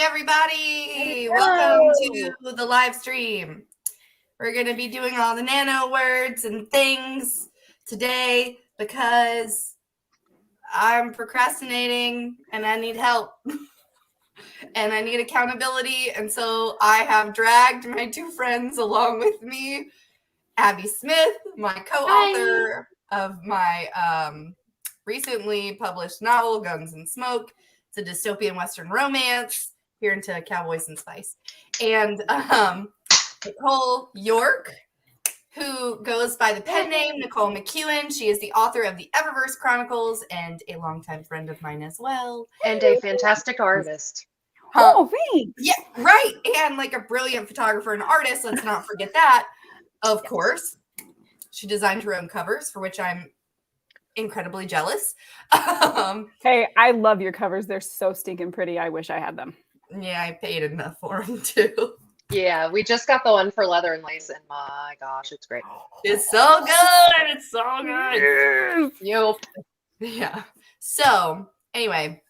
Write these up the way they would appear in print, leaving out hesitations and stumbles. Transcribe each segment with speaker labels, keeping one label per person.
Speaker 1: everybody.
Speaker 2: Hello.
Speaker 1: Welcome to the live stream. We're going to be doing all the nano words and things today because I'm procrastinating and I need help and I need accountability. And so I have dragged my two friends along with me, Abby Smith, my co-author of my recently published novel, Guns and Smoke. It's a dystopian Western romance, here into Cowboys and Spice. And Nicole York, who goes by the pen name Nicole McEwen. She is the author of the Eververse Chronicles and a longtime friend of mine as well.
Speaker 2: And a fantastic artist.
Speaker 3: Oh, thanks.
Speaker 1: Yeah, right. And like a brilliant photographer and artist. Let's not forget that. Of course. She designed her own covers, for which I'm incredibly jealous.
Speaker 3: Hey, I love your covers. They're so stinking pretty. I wish I had them.
Speaker 1: Yeah, I paid enough for them too.
Speaker 2: Yeah, we just got the one for Leather and Lace, and my gosh, it's great.
Speaker 1: It's so good. It's so good.
Speaker 2: Yep.
Speaker 1: Yeah. So anyway,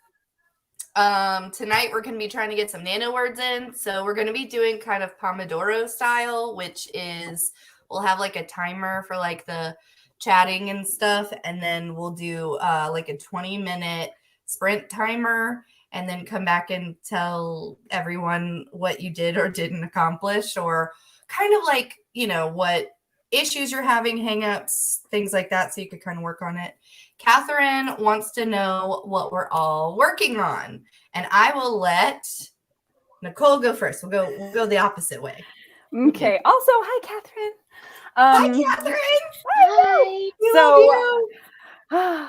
Speaker 1: tonight we're going to be trying to get some nano words in. So we're going to be doing kind of Pomodoro style, which is we'll have like a timer for like the chatting and stuff, and then we'll do like a 20-minute sprint timer, and then come back and tell everyone what you did or didn't accomplish, or kind of like, you know, what issues you're having, hangups, things like that, so you could kind of work on it. Catherine wants to know what we're all working on, and I will let Nicole go first. We'll go the opposite way.
Speaker 3: Okay. Also, hi, Catherine.
Speaker 1: Hi, Catherine.
Speaker 2: Hi.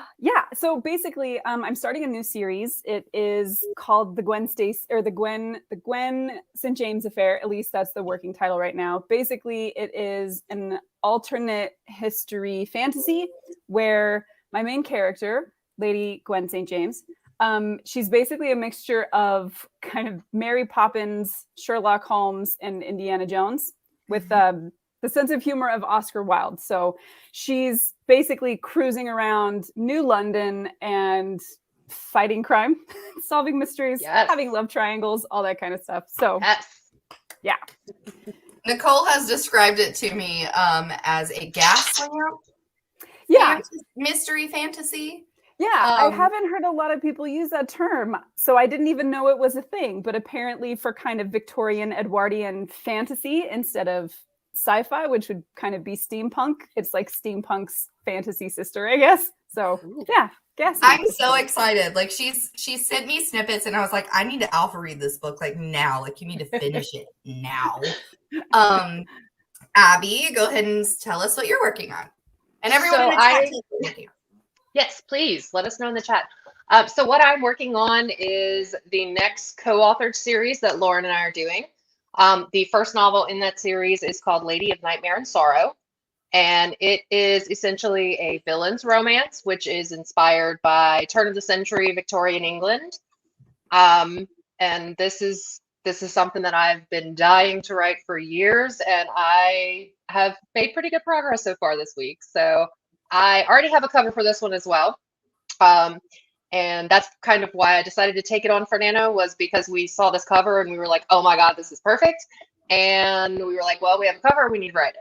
Speaker 3: So basically, I'm starting a new series. It is called the Gwen St. James Affair. At least that's the working title right now. Basically, it is an alternate history fantasy where my main character, Lady Gwen St. James, she's basically a mixture of kind of Mary Poppins, Sherlock Holmes, and Indiana Jones with the sense of humor of Oscar Wilde. So she's basically cruising around New London and fighting crime, solving mysteries, having love triangles, all that kind of stuff. So, yeah.
Speaker 1: Nicole has described it to me as a gas lamp.
Speaker 3: Yeah.
Speaker 1: Mystery fantasy.
Speaker 3: Yeah, I haven't heard a lot of people use that term, so I didn't even know it was a thing. But apparently for kind of Victorian Edwardian fantasy instead of sci-fi, which would kind of be steampunk, it's like steampunk's fantasy sister, I guess. So yeah, guess.
Speaker 1: I'm so excited. Like she sent me snippets and I was like, I need to alpha read this book like now. Like you need to finish it now. Abby, go ahead and tell us what you're working on. And everyone in the chat.
Speaker 2: Yes, please let us know in the chat. So what I'm working on is the next co-authored series that Lauren and I are doing. The first novel in that series is called Lady of Nightmare and Sorrow, and it is essentially a villain's romance, which is inspired by turn of the century Victorian England. And this is something that I've been dying to write for years, and I have made pretty good progress so far this week. So I already have a cover for this one as well. And that's kind of why I decided to take it on for Nano, was because we saw this cover and we were like, oh my God, this is perfect. And we were like, well, we have a cover, we need to write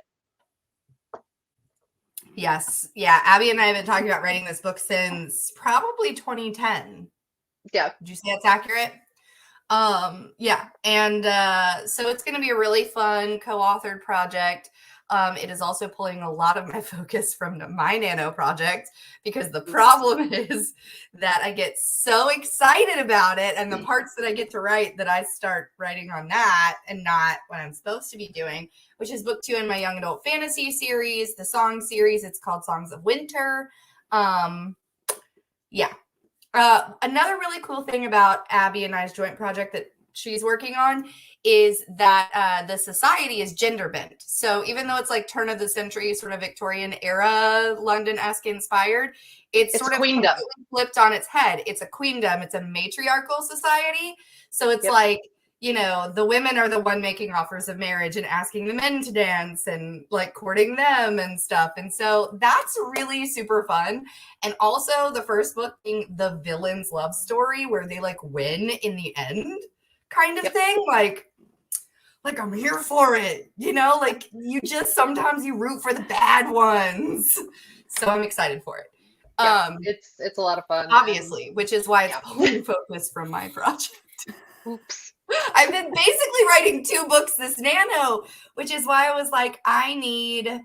Speaker 2: it.
Speaker 1: Yes. Yeah. Abby and I have been talking about writing this book since probably 2010.
Speaker 2: Yeah.
Speaker 1: Would you say that's accurate? Yeah. And so it's going to be a really fun co-authored project. It is also pulling a lot of my focus from my Nano project, because the problem is that I get so excited about it and the parts that I get to write that I start writing on that and not what I'm supposed to be doing, which is book 2 in my young adult fantasy series, the song series. It's called Songs of Winter. Yeah. Another really cool thing about Abby and I's joint project that she's working on is that the society is gender bent. So even though it's like turn of the century, sort of Victorian era, London-esque inspired, it's sort of
Speaker 2: queendom
Speaker 1: flipped on its head. It's a queendom. It's a matriarchal society. So it's like, you know, the women are the one making offers of marriage and asking the men to dance and like courting them and stuff. And so that's really super fun. And also the first book being the villain's love story where they like win in the end, kind of thing. Like I'm here for it, like you just sometimes you root for the bad ones. So I'm excited for it.
Speaker 2: Yeah, it's a lot of fun.
Speaker 1: Obviously, which is why it's pulling focus from my project.
Speaker 2: Oops.
Speaker 1: I've been basically writing 2 books this Nano, which is why I was like, I need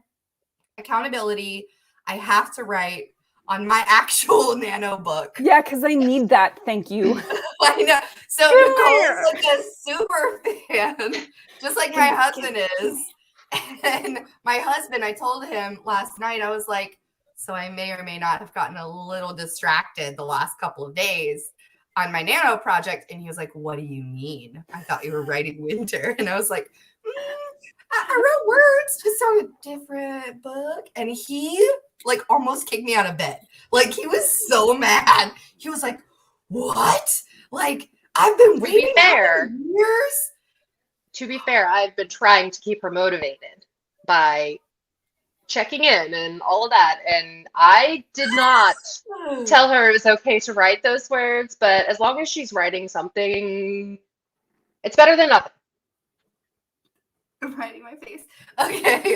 Speaker 1: accountability. I have to write on my actual Nano book.
Speaker 3: Yeah, because I need that. Thank you.
Speaker 1: I know. So Nicole's like a super fan, just like my husband is. And my husband, I told him last night, I was like, so I may or may not have gotten a little distracted the last couple of days on my Nano project. And he was like, what do you mean? I thought you were writing winter. And I was like, I wrote words just on a different book. And he like almost kicked me out of bed. Like he was so mad. He was like, what? Like I've been waiting for years.
Speaker 2: To be fair, I've been trying to keep her motivated by checking in and all of that. And I did not tell her it was okay to write those words, but as long as she's writing something, it's better than nothing.
Speaker 1: I'm writing my face. Okay.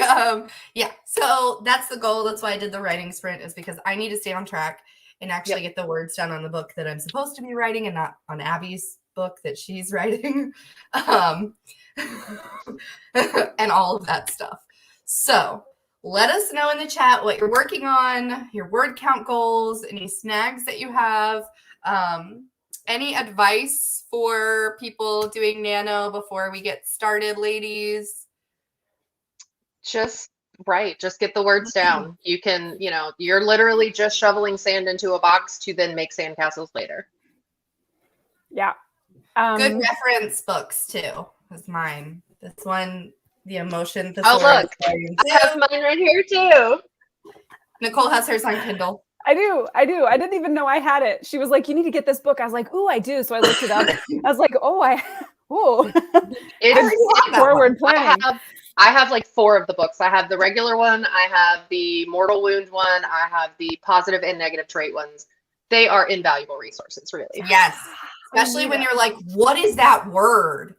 Speaker 1: Yeah. So that's the goal. That's why I did the writing sprint, is because I need to stay on track and actually get the words down on the book that I'm supposed to be writing and not on Abby's book that she's writing. And all of that stuff. So let us know in the chat what you're working on, your word count goals, any snags that you have. Any advice for people doing Nano before we get started, ladies?
Speaker 2: Just get the words down. You can, you're literally just shoveling sand into a box to then make sandcastles later.
Speaker 3: Yeah.
Speaker 1: Good reference books too. That's mine. This one, the emotion.
Speaker 2: Oh, look, I have mine right here too.
Speaker 1: Nicole has hers on Kindle.
Speaker 3: I do. I didn't even know I had it. She was like, you need to get this book. I was like, ooh, I do. So I looked it up. I was like,
Speaker 2: It's
Speaker 3: forward planning.
Speaker 2: I have like 4 of the books. I have the regular one. I have the mortal wound one. I have the positive and negative trait ones. They are invaluable resources, really.
Speaker 1: Yes. Especially when you're like, what is that word?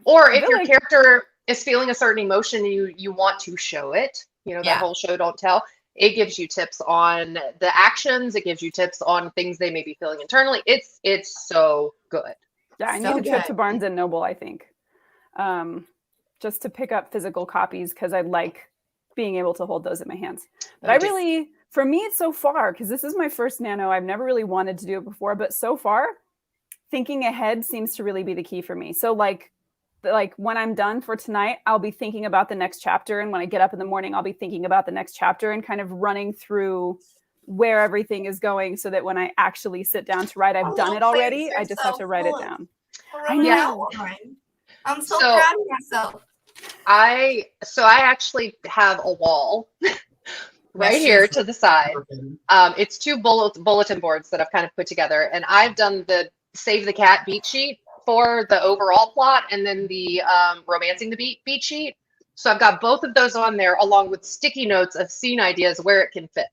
Speaker 2: Or if your character is feeling a certain emotion and you want to show it, that whole show don't tell. It gives you tips on the actions. It gives you tips on things they may be feeling internally. It's so good.
Speaker 3: Yeah, I need a trip to Barnes and Noble, I think, just to pick up physical copies because I like being able to hold those in my hands. But for me, so far, because this is my first Nano, I've never really wanted to do it before, but so far, thinking ahead seems to really be the key for me. So like when I'm done for tonight, I'll be thinking about the next chapter. And when I get up in the morning, I'll be thinking about the next chapter and kind of running through where everything is going so that when I actually sit down to write, I've done it already. I just have to write it down. I know.
Speaker 1: I'm so proud of myself.
Speaker 2: I actually have a wall right here to the side. It's 2 bulletin boards that I've kind of put together. And I've done the Save the Cat beat sheet for the overall plot, and then the romancing the beat sheet. So I've got both of those on there along with sticky notes of scene ideas where it can fit.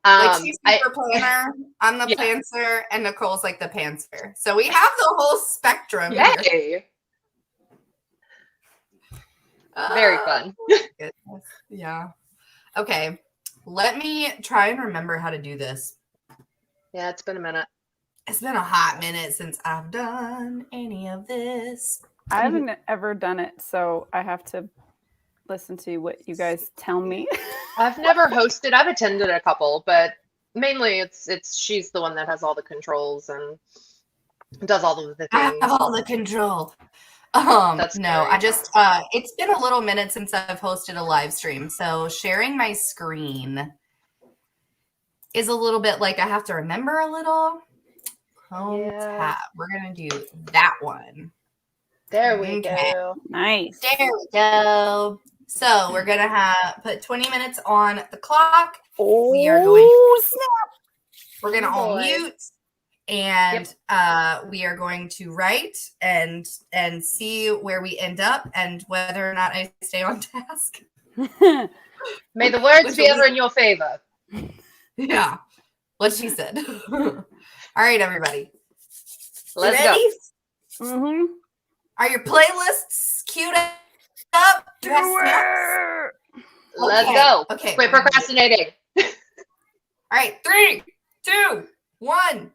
Speaker 1: Like she's super planner, I'm the plancer, and Nicole's like the pantser. So we have the whole spectrum here.
Speaker 2: Very fun.
Speaker 1: Goodness. Yeah. Okay. Let me try and remember how to do this.
Speaker 2: Yeah, it's been a minute.
Speaker 1: It's been a hot minute since I've done any of this.
Speaker 3: I haven't ever done it, so I have to listen to what you guys tell me.
Speaker 2: I've never hosted. I've attended a couple, but mainly it's she's the one that has all the controls and does all of the things.
Speaker 1: I have all the control. That's I just it's been a little minute since I've hosted a live stream, so sharing my screen is a little bit like I have to remember a little. Tab. We're gonna do that one.
Speaker 2: There we go.
Speaker 3: Nice.
Speaker 1: There we go. So we're gonna put 20 minutes on the clock.
Speaker 3: Oh,
Speaker 1: we are going.
Speaker 3: Snap!
Speaker 1: We're gonna all mute, and we are going to write and see where we end up and whether or not I stay on task.
Speaker 2: May the words be ever in your favor.
Speaker 1: Yeah, what she said. All right, everybody.
Speaker 2: Let's
Speaker 1: go.
Speaker 3: Mm-hmm.
Speaker 1: Are your playlists queued up? Do you have snacks?
Speaker 2: Let's
Speaker 1: Okay,
Speaker 2: go.
Speaker 1: Okay.
Speaker 2: Quit procrastinating.
Speaker 1: All right. 3, 2, 1.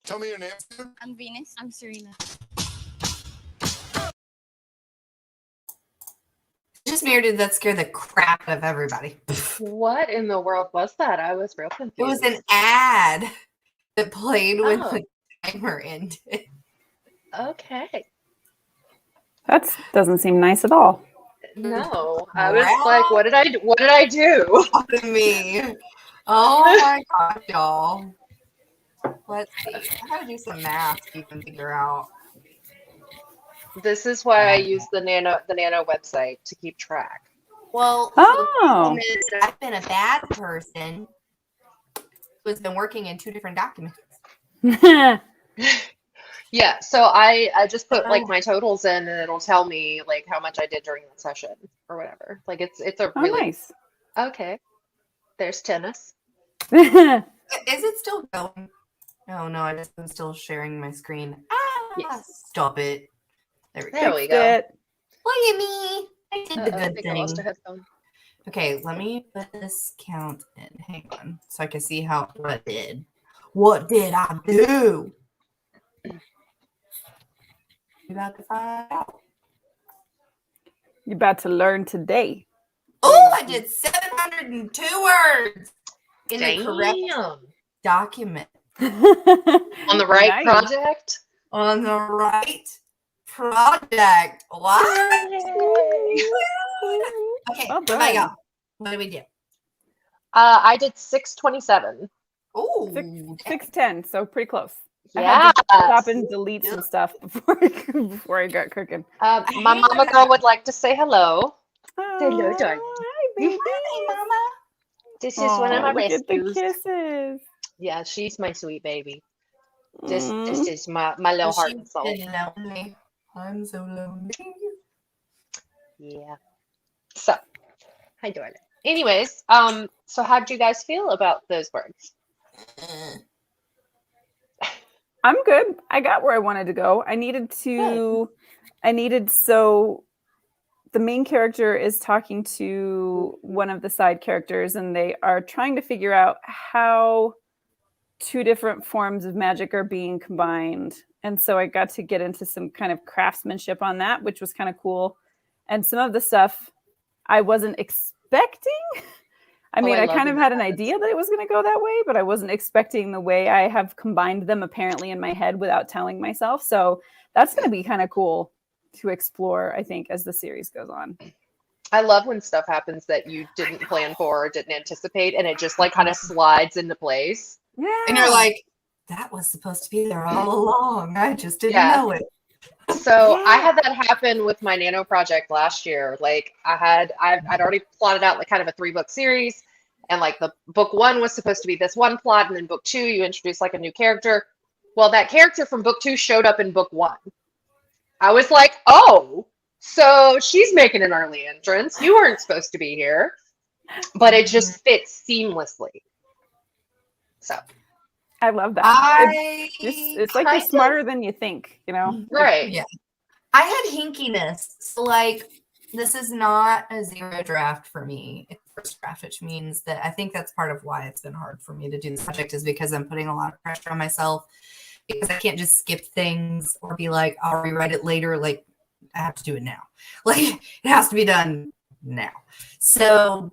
Speaker 4: Tell me your name.
Speaker 5: I'm Venus. I'm Serena.
Speaker 1: Just me, or did that scare the crap out of everybody?
Speaker 2: What in the world was that? I was real confused.
Speaker 1: It was an ad that played when
Speaker 2: Oh.
Speaker 1: the timer ended.
Speaker 2: Okay.
Speaker 3: That doesn't seem nice at all.
Speaker 2: No, I was like, what did I do? What did I do?
Speaker 1: To me. Oh my gosh, y'all. Let's see. I gotta do some math to even figure out.
Speaker 2: This is why I use the Nano website to keep track.
Speaker 1: Well, so the problem is that I've been a bad person who has been working in 2 different documents.
Speaker 2: Yeah, so I just put like my totals in and it'll tell me like how much I did during that session or whatever. Like it's a
Speaker 3: Oh,
Speaker 2: really
Speaker 3: nice.
Speaker 2: okay. There's tennis.
Speaker 1: Is it still going? Oh no, I'm still sharing my screen. Ah,
Speaker 2: Yes.
Speaker 1: stop it. There we go.
Speaker 2: There we
Speaker 3: Fixed
Speaker 2: go.
Speaker 3: it.
Speaker 1: Look at me. I did the
Speaker 2: I
Speaker 1: good
Speaker 2: think I lost a
Speaker 1: thing.
Speaker 2: headphone.
Speaker 1: Okay, let me put this count in. Hang on, so I can see what I did. What did I do? You about to find out.
Speaker 3: You're about to learn today.
Speaker 1: Oh, I did 702 words in the correct
Speaker 2: Damn.
Speaker 1: document
Speaker 2: On the right
Speaker 3: Nice.
Speaker 2: project?
Speaker 1: on the right project. What? Okay,
Speaker 3: Well
Speaker 1: what about
Speaker 3: done.
Speaker 1: y'all? What do we do?
Speaker 2: I did 627.
Speaker 1: Oh,
Speaker 3: 610, so pretty close. I
Speaker 2: Yeah.
Speaker 3: had to stop and delete some stuff before I got cooking.
Speaker 2: My mama girl would like to say hello. Hello,
Speaker 3: Oh,
Speaker 2: darling.
Speaker 3: hi, baby.
Speaker 1: Hi, Mama.
Speaker 2: This is one of my
Speaker 3: Aw, look at the
Speaker 2: rescues.
Speaker 3: kisses.
Speaker 2: Yeah, she's my sweet baby.
Speaker 3: Mm.
Speaker 2: This is my little heart and
Speaker 1: She's
Speaker 2: soul.
Speaker 1: been lonely. I'm so lonely.
Speaker 2: Yeah. So, hi, darling. Anyways, so how'd you guys feel about those words?
Speaker 3: I'm good. I got where I wanted to go. So the main character is talking to one of the side characters, and they are trying to figure out how 2 different forms of magic are being combined. And so I got to get into some kind of craftsmanship on that, which was kind of cool. And some of the stuff I wasn't expecting. I mean, I
Speaker 2: love
Speaker 3: kind
Speaker 2: when
Speaker 3: of
Speaker 2: that
Speaker 3: had an
Speaker 2: happens.
Speaker 3: idea that it was going to go that way, but I wasn't expecting the way I have combined them apparently in my head without telling myself. So that's going to be kind of cool to explore, I think, as the series goes on.
Speaker 2: I love when stuff happens that you didn't plan for or didn't anticipate, and it just like kind of slides into place.
Speaker 3: Yeah.
Speaker 1: And you're like, that was supposed to be there all along. I just didn't
Speaker 2: Yeah.
Speaker 1: know it.
Speaker 2: So I
Speaker 3: Yeah.
Speaker 2: had that happen with my Nano project last year. Like I'd already plotted out like kind of a 3-book series, and like the book 1 was supposed to be this one plot, and then book 2 you introduce like a new character. Well, that character from book 2 showed up in book 1. I was like, oh, so she's making an early entrance. You weren't supposed to be here, but it just fits seamlessly. So
Speaker 3: I love that. It's like you're
Speaker 1: kind of-
Speaker 3: smarter than you think, you know?
Speaker 2: right.
Speaker 1: Yeah. I had hinkiness. So, like, this is not a 0 draft for me. It's first draft, which means that I think that's part of why it's been hard for me to do this project, is because I'm putting a lot of pressure on myself, because I can't just skip things or be like, I'll rewrite it later. Like, I have to do it now. Like, it has to be done now. So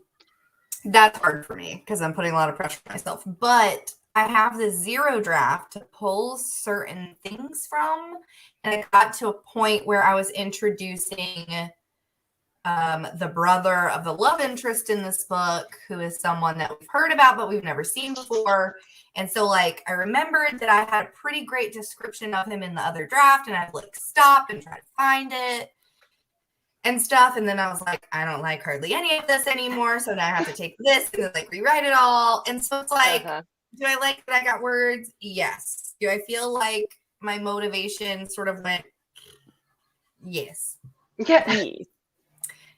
Speaker 1: that's hard for me because I'm putting a lot of pressure on myself. But I have the 0 draft to pull certain things from. And I got to a point where I was introducing the brother of the love interest in this book, who is someone that we've heard about, but we've never seen before. And so, like, I remembered that I had a pretty great description of him in the other draft, and I'd like stop and try to find it and stuff. And then I was like, I don't like hardly any of this anymore. So now I have to take this and then like rewrite it all. And so it's like, do I like that I got words? Yes. Do I feel like my motivation sort of went, yes.
Speaker 2: Yeah.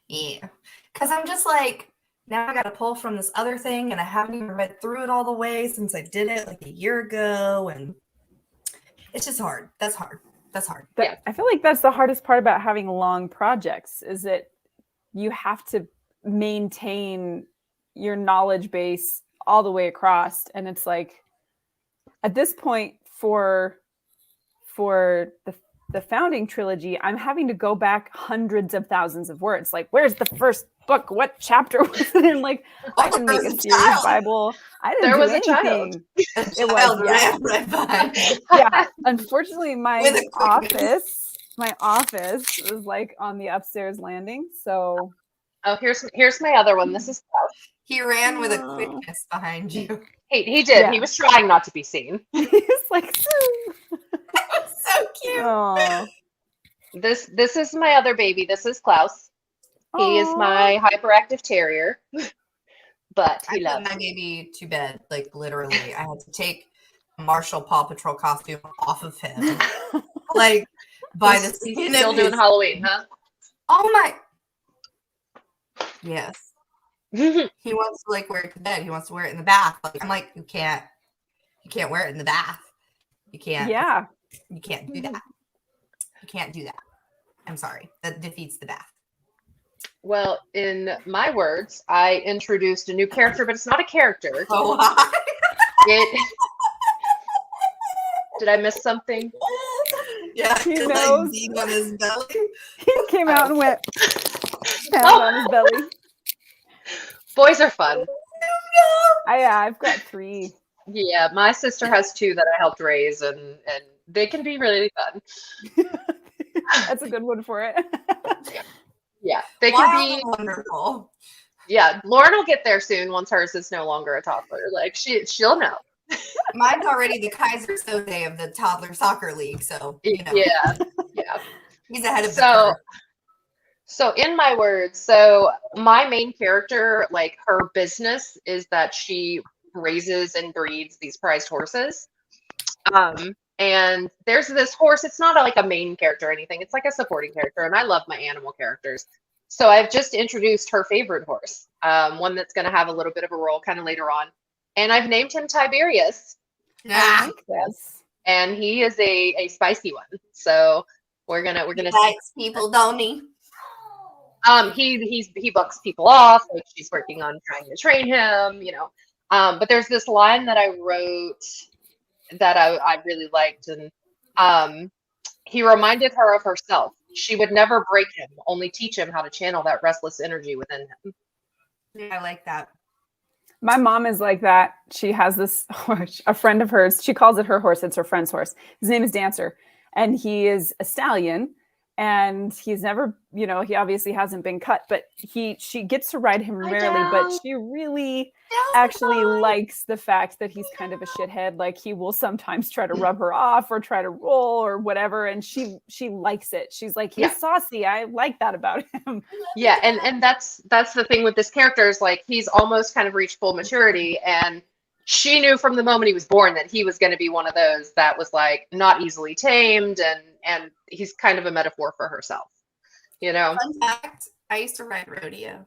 Speaker 1: Yeah. Because I'm just like, now I got to pull from this other thing, and I haven't even read through it all the way since I did it like a year ago. And it's just hard. That's hard. That's hard.
Speaker 2: Yeah.
Speaker 3: I feel like that's the hardest part about having long projects, is that you have to maintain your knowledge base all the way across. And it's like, at this point, for the founding trilogy, I'm having to go back hundreds of thousands of words. Like, where's the first book? What chapter was it in? Like, I didn't make a series Bible. I didn't do anything.
Speaker 1: It was ran right by.
Speaker 3: Yeah. Unfortunately,
Speaker 1: With a quickness.
Speaker 3: my office was like on the upstairs landing. So
Speaker 2: Oh, here's my other one. This is Klaus.
Speaker 1: He ran with a quickness behind you.
Speaker 2: He did.
Speaker 3: Yeah.
Speaker 2: He was trying not to be seen.
Speaker 3: he's like,
Speaker 1: So cute.
Speaker 3: oh,
Speaker 2: This is my other baby. This is Klaus. He is my hyperactive terrier, but
Speaker 1: I
Speaker 2: he
Speaker 1: put
Speaker 2: loves.
Speaker 1: my baby to bed, like literally. I had to take a Marshall Paw Patrol costume off of him, like by the
Speaker 2: He's
Speaker 1: skin
Speaker 2: still
Speaker 1: of
Speaker 2: doing
Speaker 1: his.
Speaker 2: Halloween, huh?
Speaker 1: Oh my! Yes,
Speaker 2: Yeah.
Speaker 1: he wants to like wear it to bed. He wants to wear it in the bath. Like I'm like, you can't wear it in the bath. You can't.
Speaker 3: yeah.
Speaker 1: You can't do that. You can't do that. I'm sorry. That defeats the bath.
Speaker 2: Well, in my words, I introduced a new character, but it's not a character.
Speaker 1: Oh, hi.
Speaker 2: It. Did I miss something?
Speaker 1: Yeah,
Speaker 3: He
Speaker 1: like
Speaker 3: knows.
Speaker 1: being on his belly.
Speaker 3: He came out and went down on his belly.
Speaker 2: Boys are fun.
Speaker 3: I've got 3.
Speaker 2: Yeah, my sister has 2 that I helped raise, and they can be really fun.
Speaker 3: That's a good one for it.
Speaker 2: Yeah, they
Speaker 1: Wild
Speaker 2: can be.
Speaker 1: and wonderful.
Speaker 2: Yeah, Lauren will get there soon once hers is no longer a toddler. Like she'll know.
Speaker 1: Mine's already the Kaiser Soze of the toddler soccer league, so you know
Speaker 2: Yeah.
Speaker 1: he's ahead of the
Speaker 2: So,
Speaker 1: curve.
Speaker 2: so in my words, so my main character, like her business is that she raises and breeds these prized horses. And there's this horse. It's not like a main character or anything. It's like a supporting character, and I love my animal characters. So I've just introduced her favorite horse, one that's going to have a little bit of a role kind of later on, and I've named him Tiberius,
Speaker 1: Ah,
Speaker 3: Yes.
Speaker 2: and he is a spicy one. So we're gonna
Speaker 1: he likes people, don't he?
Speaker 2: he bucks people off. Like she's working on trying to train him, you know. But there's this line that I wrote that I really liked, and he reminded her of herself. She would never break him, only teach him how to channel that restless energy within him.
Speaker 1: Yeah, I like that.
Speaker 3: My mom is like that. She has this horse, a friend of hers. She calls it her horse. It's her friend's horse. His name is Dancer, and he is a stallion. And he's never, you know, he obviously hasn't been cut, but she gets to ride him rarely. But she really actually likes the fact that he's kind of a shithead. Like he will sometimes try to rub her off or try to roll or whatever, and she likes it. She's like, he's saucy. I like that about him.
Speaker 2: Yeah, and that's the thing with this character is like he's almost kind of reached full maturity, and she knew from the moment he was born that he was going to be one of those that was like not easily tamed, and he's kind of a metaphor for herself, you know.
Speaker 1: Fun fact: I used to ride rodeo,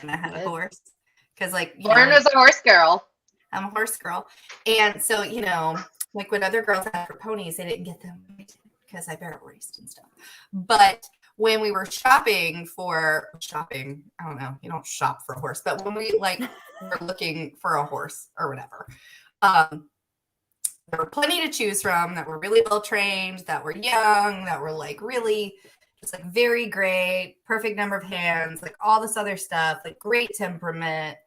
Speaker 1: and I had a horse because, like, you
Speaker 2: Lauren
Speaker 1: know,
Speaker 2: is a horse girl.
Speaker 1: I'm a horse girl, and so you know, like when other girls had for ponies, they didn't get them because I barrel raced and stuff. But when we were shopping, I don't know, you don't shop for a horse, but when we like were looking for a horse or whatever, there were plenty to choose from that were really well trained, that were young, that were like really just like very great, perfect number of hands, like all this other stuff, like great temperament,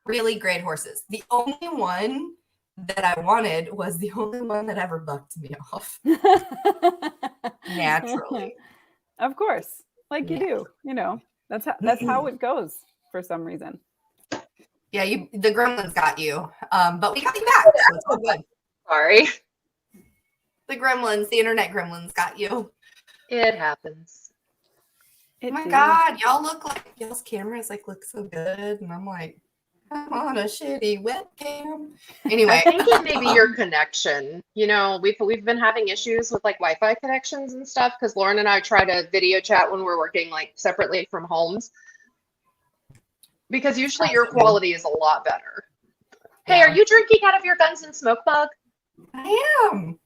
Speaker 1: really great horses. The only one that I wanted was the only one that ever bucked me off naturally.
Speaker 3: Of course, like you do. You know, that's how it goes for some reason.
Speaker 1: Yeah, the gremlins got you, but we got you back. So it's all good.
Speaker 2: Sorry.
Speaker 1: The gremlins, the internet gremlins got you.
Speaker 2: It happens.
Speaker 1: Oh my God, y'all look like y'all's cameras like look so good, and I'm like, I'm on a shitty webcam. Anyway,
Speaker 2: I think it may be your connection. You know, we've been having issues with like Wi-Fi connections and stuff because Lauren and I try to video chat when we're working like separately from homes. Because usually your quality is a lot better. Hey, are you drinking out of your Guns and Smoke mug?
Speaker 1: I am.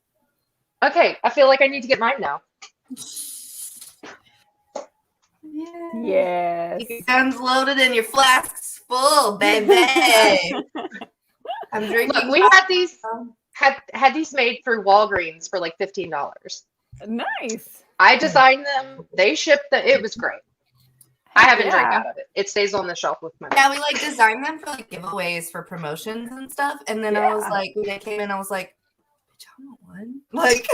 Speaker 2: Okay, I feel like I need to get mine now.
Speaker 3: Yes.
Speaker 1: Your guns loaded and your flasks full, baby. I'm drinking.
Speaker 2: Look, we had these had these made through Walgreens for like $15.
Speaker 3: Nice.
Speaker 2: I designed them. They shipped them. It was great. I
Speaker 3: Heck
Speaker 2: haven't drank
Speaker 3: yeah.
Speaker 2: out of it. It stays on the shelf with my.
Speaker 1: Yeah, we like designed them for like giveaways for promotions and stuff. And then I was
Speaker 3: Yeah.
Speaker 1: like, when I came in, I was like, bitch, I want one. Like,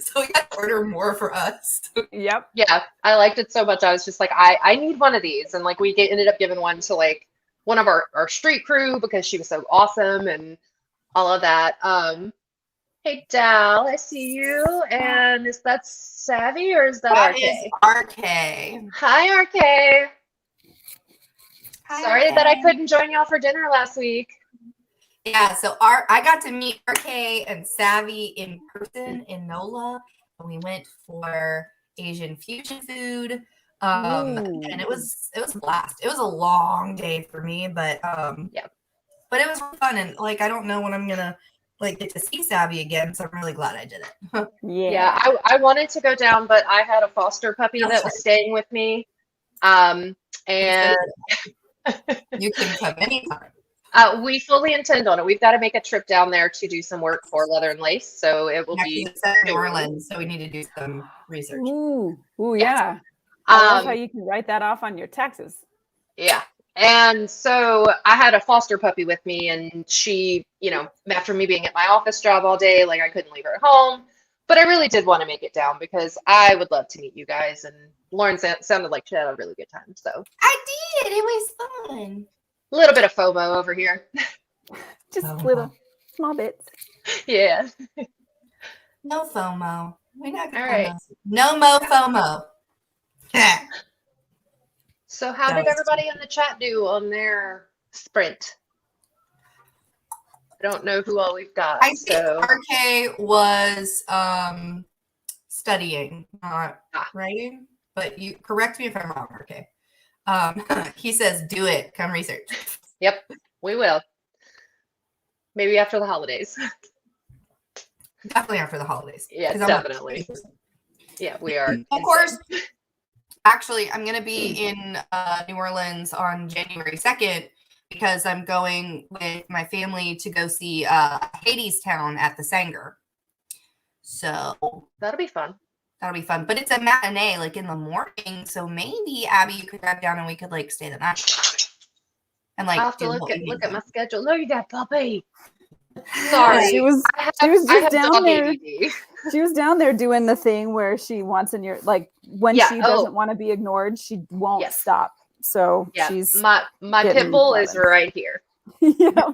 Speaker 1: so we got to order more for us.
Speaker 3: Yep.
Speaker 2: Yeah, I liked it so much. I was just like, I need one of these. And like ended up giving one to like one of our street crew because she was so awesome and all of that. Hey Dal, I see you. And is that Savvy or is that
Speaker 1: That
Speaker 2: RK?
Speaker 1: is RK.
Speaker 2: Hi RK.
Speaker 1: Hi,
Speaker 2: Sorry
Speaker 1: RK.
Speaker 2: that I couldn't join y'all for dinner last week.
Speaker 1: Yeah, so I got to meet RK and Savvy in person in NOLA, and we went for Asian fusion food. And it was a blast. It was a long day for me, but
Speaker 2: Yeah.
Speaker 1: But it was fun, and like I don't know when I'm gonna like get to see Savvy again, so I'm really glad I did it.
Speaker 2: Yeah, I wanted to go down, but I had a foster puppy that was staying with me. And
Speaker 1: you can come anytime.
Speaker 2: we fully intend on it. We've got to make a trip down there to do some work for Leather and Lace, so it will be
Speaker 1: It's at New Orleans, so we need to do some research.
Speaker 3: Ooh,
Speaker 2: Yes.
Speaker 3: yeah. I love how you can write that off on your taxes.
Speaker 2: Yeah. And so I had a foster puppy with me, and she, you know, after me being at my office job all day, like I couldn't leave her at home. But I really did want to make it down because I would love to meet you guys. And Lauren sounded like she had a really good time. So
Speaker 1: I did. It was fun.
Speaker 2: a little bit of FOMO over here.
Speaker 3: Just
Speaker 1: FOMO.
Speaker 3: little small bits.
Speaker 2: Yeah.
Speaker 1: No FOMO. We're not gonna
Speaker 2: All right.
Speaker 1: No mo FOMO.
Speaker 2: So how did everybody in the chat do on their sprint? I don't know who all we've got.
Speaker 1: I think RK was studying, not writing. But you correct me if I'm wrong, RK. He says, "Do it. Come research."
Speaker 2: Yep, we will. Maybe after the holidays.
Speaker 1: Definitely after the holidays.
Speaker 2: Yeah,
Speaker 1: 'Cause I'm
Speaker 2: definitely. Yeah, we are.
Speaker 1: Of course. Actually, I'm going to be in New Orleans on January 2nd because I'm going with my family to go see Hades Town at the Sanger. So
Speaker 2: That'll be fun.
Speaker 1: that'll be fun. But it's a matinee, like in the morning. So maybe, Abby, you could drive down and we could like stay the night. And like
Speaker 2: I'll have to
Speaker 1: do
Speaker 2: look
Speaker 1: what
Speaker 2: at my schedule. Look at that puppy. Sorry.
Speaker 3: She was
Speaker 2: I
Speaker 3: just
Speaker 2: have
Speaker 3: down
Speaker 2: dog
Speaker 3: there.
Speaker 2: ADD.
Speaker 3: She was down there doing the thing where she wants in your like when
Speaker 2: Yeah,
Speaker 3: she doesn't want to be ignored, she won't
Speaker 2: Yes.
Speaker 3: stop. So
Speaker 2: Yeah,
Speaker 3: she's
Speaker 2: my pit
Speaker 3: getting
Speaker 2: bull is
Speaker 3: loving.
Speaker 2: right here.
Speaker 3: yeah.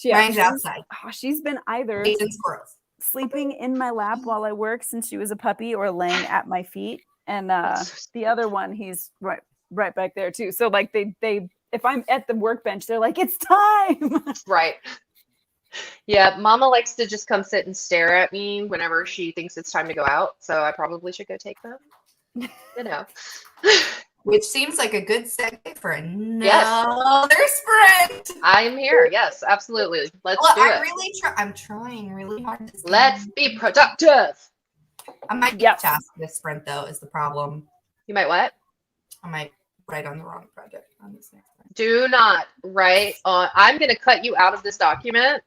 Speaker 1: Mine's outside.
Speaker 3: She's been either
Speaker 1: Eating squirrels.
Speaker 3: sleeping in my lap while I work since she was a puppy or laying at my feet. And the other one, he's right back there too. So like they if I'm at the workbench, they're like, it's time.
Speaker 2: Right. Yeah, Mama likes to just come sit and stare at me whenever she thinks it's time to go out. So I probably should go take them. You know.
Speaker 1: Which seems like a good segue for another
Speaker 2: Yes.
Speaker 1: sprint.
Speaker 2: I'm here. Yes, absolutely. Let's do it.
Speaker 1: I'm trying really hard.
Speaker 2: Let's be productive.
Speaker 1: I might get tasked this sprint though. Is the problem?
Speaker 2: You might what?
Speaker 1: I might write on the wrong project on this next one.
Speaker 2: Do not write on. I'm going to cut you out of this document.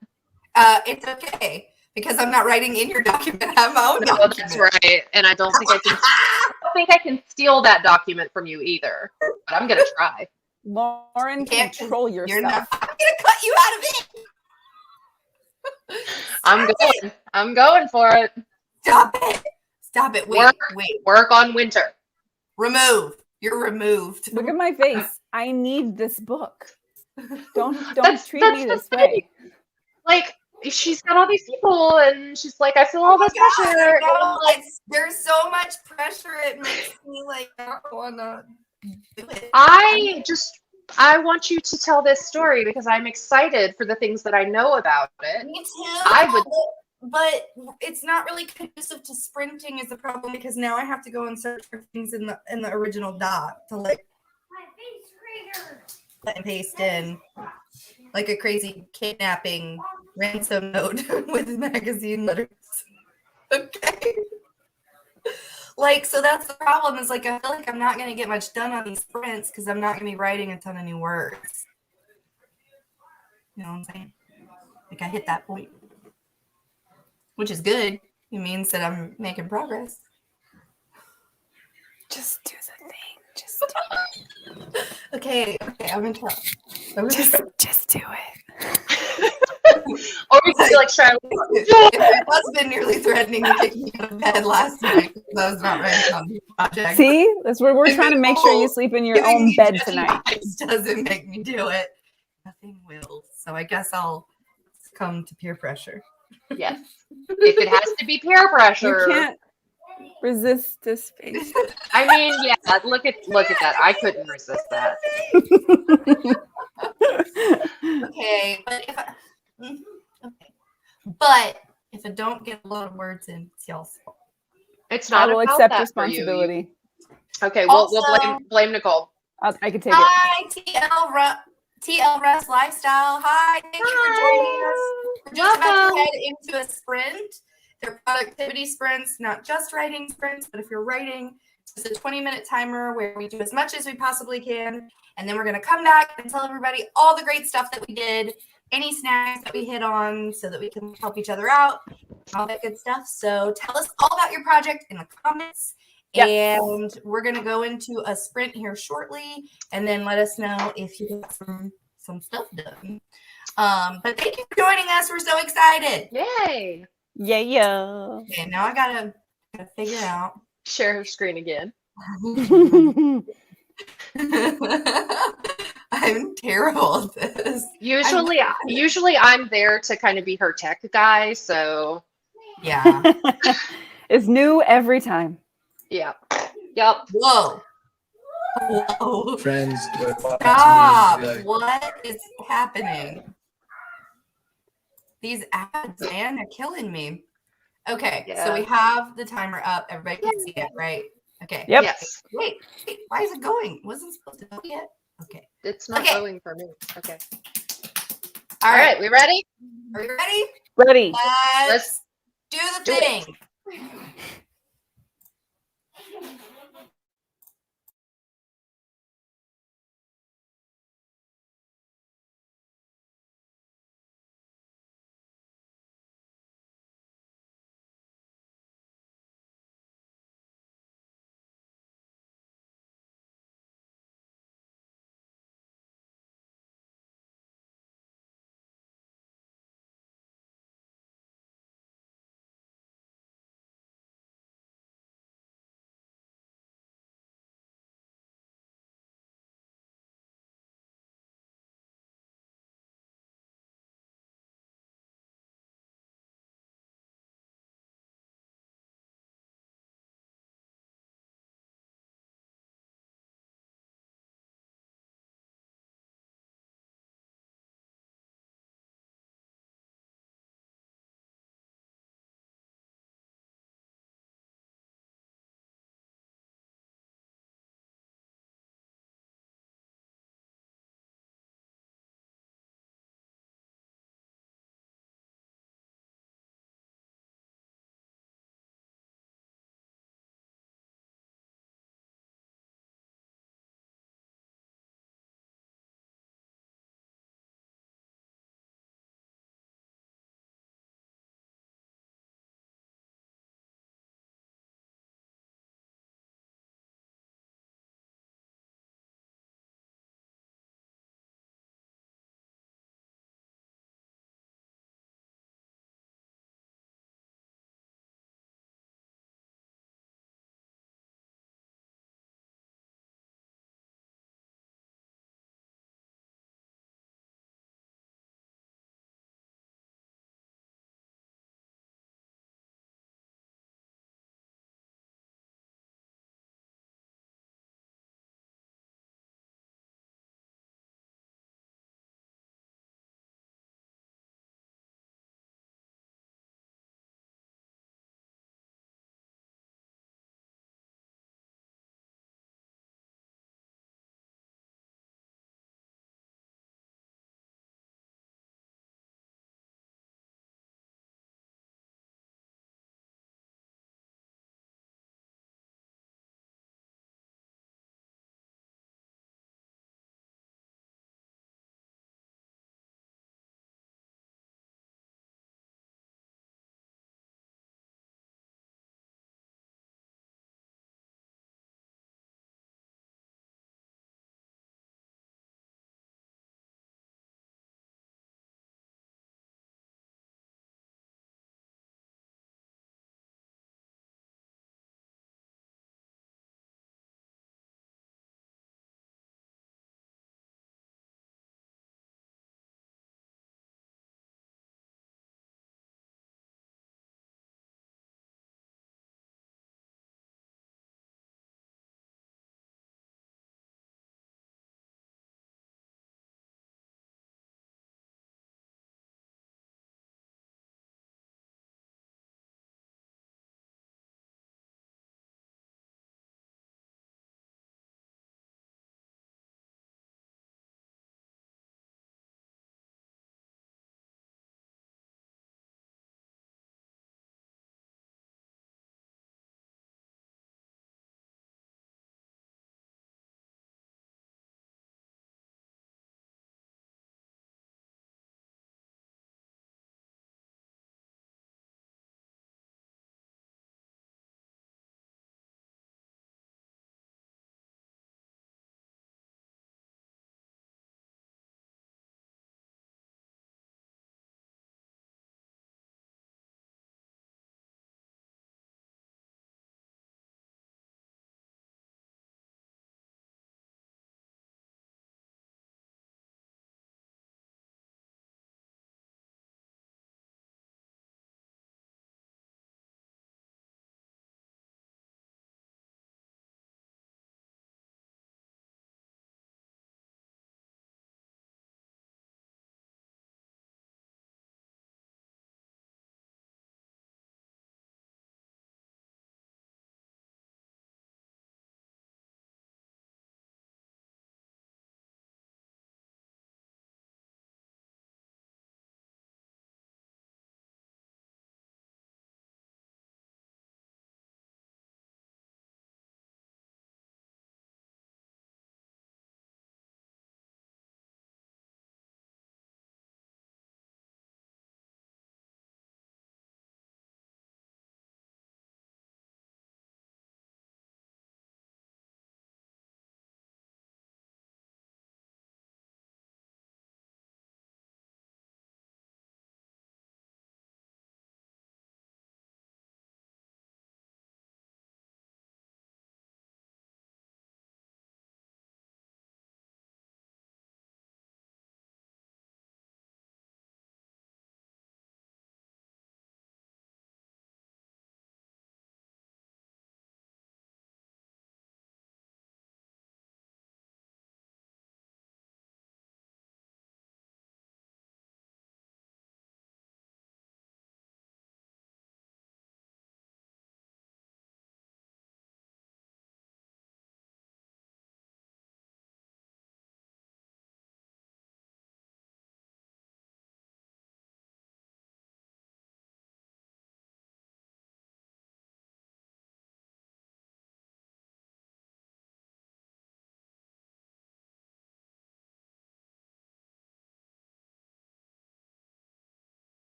Speaker 1: It's okay because I'm not writing in your document. I have my own
Speaker 2: No,
Speaker 1: document.
Speaker 2: that's right. And I don't think I can steal that document from you either. But I'm going to try.
Speaker 3: Lauren, control yourself.
Speaker 1: I'm gonna cut you out of it.
Speaker 2: I'm going for it.
Speaker 1: Stop it. Wait.
Speaker 2: Work on winter.
Speaker 1: Remove. You're removed.
Speaker 3: Look at my face. I need this book. Don't treat me this
Speaker 2: the
Speaker 3: way.
Speaker 2: Like, she's got all these people, and she's like, I feel all this pressure.
Speaker 1: There's so much pressure. It makes me like not wanna do it.
Speaker 2: I want you to tell this story because I'm excited for the things that I know about it.
Speaker 1: Me too. But it's not really conducive to sprinting is the problem because now I have to go and search for things in the original doc to like cut and paste in like a crazy kidnapping ransom note with magazine letters. Okay. Like, so that's the problem is like I feel like I'm not gonna get much done on these sprints because I'm not gonna be writing a ton of new words. You know what I'm saying? Like I hit that point, which is good. It means that I'm making progress.
Speaker 3: Just do the thing. Just do
Speaker 1: Okay, I'm gonna try.
Speaker 3: it. Just do it.
Speaker 2: Or we could be like Charlotte.
Speaker 1: My husband nearly threatening to kick me out of bed last night because I was not writing on the project.
Speaker 3: See, that's where we're trying to make sure you sleep in your
Speaker 1: Giving
Speaker 3: own
Speaker 1: me
Speaker 3: bed
Speaker 1: judgy
Speaker 3: tonight.
Speaker 1: vibes doesn't make me do it. Nothing will. So I guess I'll succumb to peer pressure.
Speaker 2: Yes. If it has to be peer pressure.
Speaker 3: You can't resist this space.
Speaker 2: I mean, yeah, look at that. I couldn't resist that.
Speaker 1: Okay, but if I don't get a lot of words in, it's y'all's fault.
Speaker 2: It's
Speaker 3: I
Speaker 2: not
Speaker 3: will
Speaker 2: about
Speaker 3: accept
Speaker 2: that for you.
Speaker 3: responsibility.
Speaker 2: Okay, we'll blame Nicole.
Speaker 3: I can take it.
Speaker 1: Hi, TL Russ Lifestyle. Hi, thank you for joining us. We're just about to head into a sprint. They're productivity sprints, not just writing sprints, but if you're writing, it's a 20-minute timer where we do as much as we possibly can. And then we're going to come back and tell everybody all the great stuff that we did, any snags that we hit on so that we can help each other out, all that good stuff. So tell us all about your project in the comments.
Speaker 3: Yes.
Speaker 1: And we're going to go into a sprint here shortly and then let us know if you got some stuff done. But thank you for joining us. We're so excited.
Speaker 2: Yay.
Speaker 3: Yeah.
Speaker 1: Okay, now I gotta figure out.
Speaker 2: Share her screen again.
Speaker 1: I'm terrible at this.
Speaker 2: Usually I'm there to kind of be her tech guy, so
Speaker 1: Yeah.
Speaker 3: It's new every time.
Speaker 2: yeah. Yep.
Speaker 1: Whoa.
Speaker 4: Friends.
Speaker 1: Stop. What is happening? These ads, man, they're killing me. Okay, so we have the timer up. Everybody can see it, right? Okay.
Speaker 3: Yep.
Speaker 2: Yes.
Speaker 1: Wait, why is it going? Wasn't supposed to go yet. Okay.
Speaker 2: It's not going for me. Okay.
Speaker 1: All right.
Speaker 2: We ready?
Speaker 1: Are we ready?
Speaker 3: Ready.
Speaker 1: Let's do the
Speaker 2: do it.
Speaker 1: thing.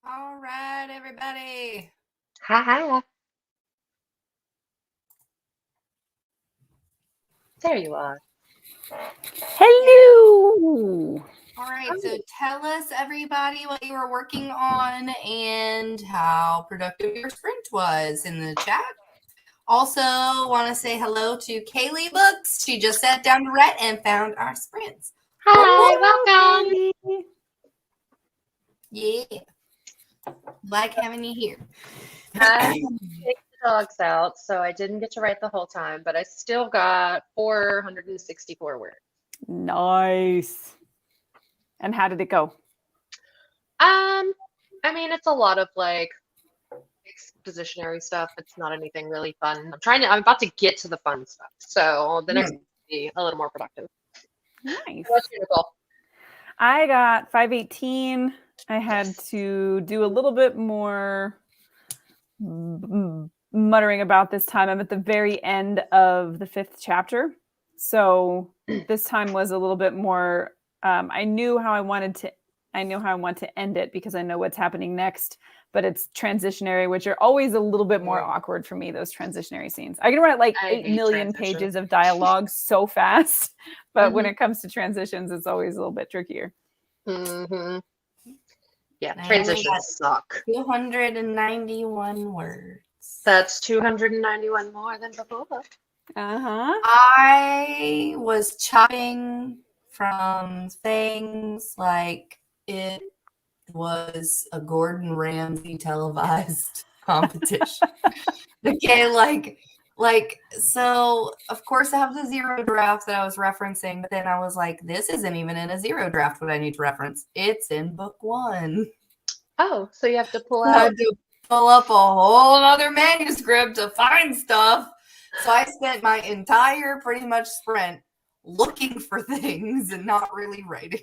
Speaker 1: All right, everybody.
Speaker 2: Hi. There you are.
Speaker 3: Hello.
Speaker 1: All right, so tell us, everybody, what you were working on and how productive your sprint was in the chat. Also, want to say hello to Kaylee Books. She just sat down to write and found our sprints.
Speaker 2: Hi, welcome.
Speaker 3: Hey.
Speaker 1: Yeah. Like having you here.
Speaker 2: I take the dogs out, so I didn't get to write the whole time, but I still got 464 words.
Speaker 3: Nice. And how did it go?
Speaker 2: I mean, it's a lot of like expositionary stuff. It's not anything really fun. I'm about to get to the fun stuff. So the next will be a little more productive.
Speaker 3: Nice.
Speaker 2: What's your goal?
Speaker 3: I got 518. I had to do a little bit more muttering about this time. I'm at the very end of the 5th chapter. So this time was a little bit more, I knew how I want to end it because I know what's happening next, but it's transitionary, which are always a little bit more awkward for me, those transitionary scenes. I can write like 8 million pages of dialogue so fast, but when it comes to transitions, it's always a little bit trickier.
Speaker 2: Mm-hmm. Yeah, transitions suck.
Speaker 1: 291 words.
Speaker 2: That's 291 more than before.
Speaker 3: Uh-huh.
Speaker 1: I was chopping from things like it was a Gordon Ramsay televised competition. Okay, so of course I have the zero draft that I was referencing, but then I was like, this isn't even in a zero draft what I need to reference. It's in book 1.
Speaker 2: Oh, so you have to pull
Speaker 1: I
Speaker 2: out.
Speaker 1: had to pull up a whole other manuscript to find stuff. So I spent my entire pretty much sprint looking for things and not really writing.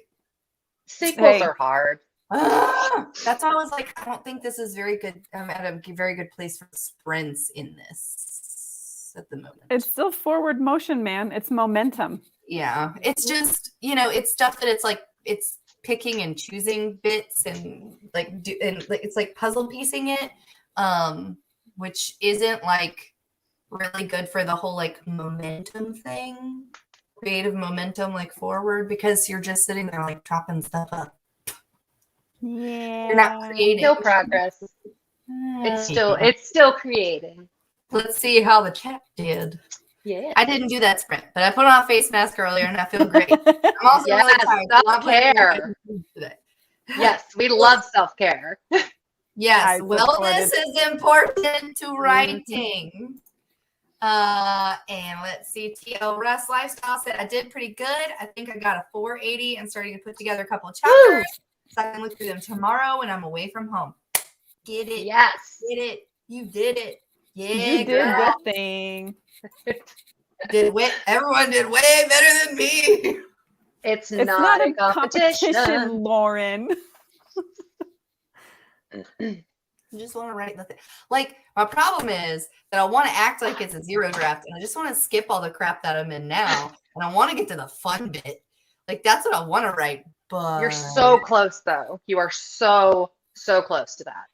Speaker 2: Sequels are hard.
Speaker 1: That's why I was like, I don't think this is very good. I'm at a very good place for sprints in this at the moment.
Speaker 3: It's still forward motion, man. It's momentum.
Speaker 1: Yeah. It's just, it's stuff that it's picking and choosing bits and it's like puzzle piecing it, which isn't like really good for the whole like momentum thing, creative momentum, like forward, because you're just sitting there like chopping stuff up.
Speaker 3: Yeah.
Speaker 1: You're not creating.
Speaker 2: No progress. It's still creating.
Speaker 1: Let's see how the chat did.
Speaker 2: Yeah.
Speaker 1: I didn't do that sprint, but I put on a face mask earlier and I feel great. I'm also really tired.
Speaker 2: Self-care.
Speaker 1: Today.
Speaker 2: Yes, we love self-care.
Speaker 1: Yes, wellness is important to writing. And let's see, TL Russ Lifestyle said I did pretty good. I think I got a 480 and starting to put together a couple of chapters so I can look through them tomorrow when I'm away from home. Get it?
Speaker 2: Yes.
Speaker 1: Get it? You did it. Yeah,
Speaker 3: you did the thing.
Speaker 1: Everyone did way better than me.
Speaker 2: It's not a competition,
Speaker 3: Lauren.
Speaker 1: I just want to write the thing. Like, my problem is that I want to act like it's a zero draft, and I just want to skip all the crap that I'm in now, and I want to get to the fun bit. Like, that's what I want to write, but...
Speaker 2: You're so close, though. You are so close to that.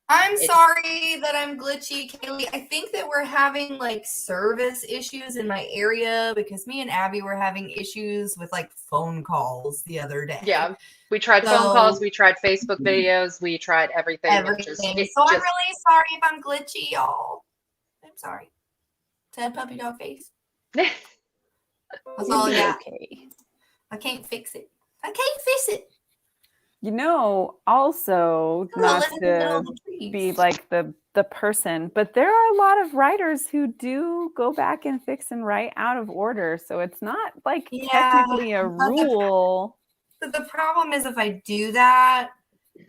Speaker 1: I'm sorry that I'm glitchy, Kaylee. I think that we're having, like, service issues in my area because me and Abby were having issues with, like, phone calls the other day.
Speaker 2: Yeah. We tried phone calls. We tried Facebook videos. We tried everything.
Speaker 1: I'm really sorry if I'm glitchy, y'all. I'm sorry. Sad puppy dog face. That's all I got.
Speaker 3: Okay.
Speaker 1: I can't fix it. I can't fix it.
Speaker 3: Also, not to be like the person, but there are a lot of writers who do go back and fix and write out of order. So it's not like technically a rule.
Speaker 1: The problem is if I do that,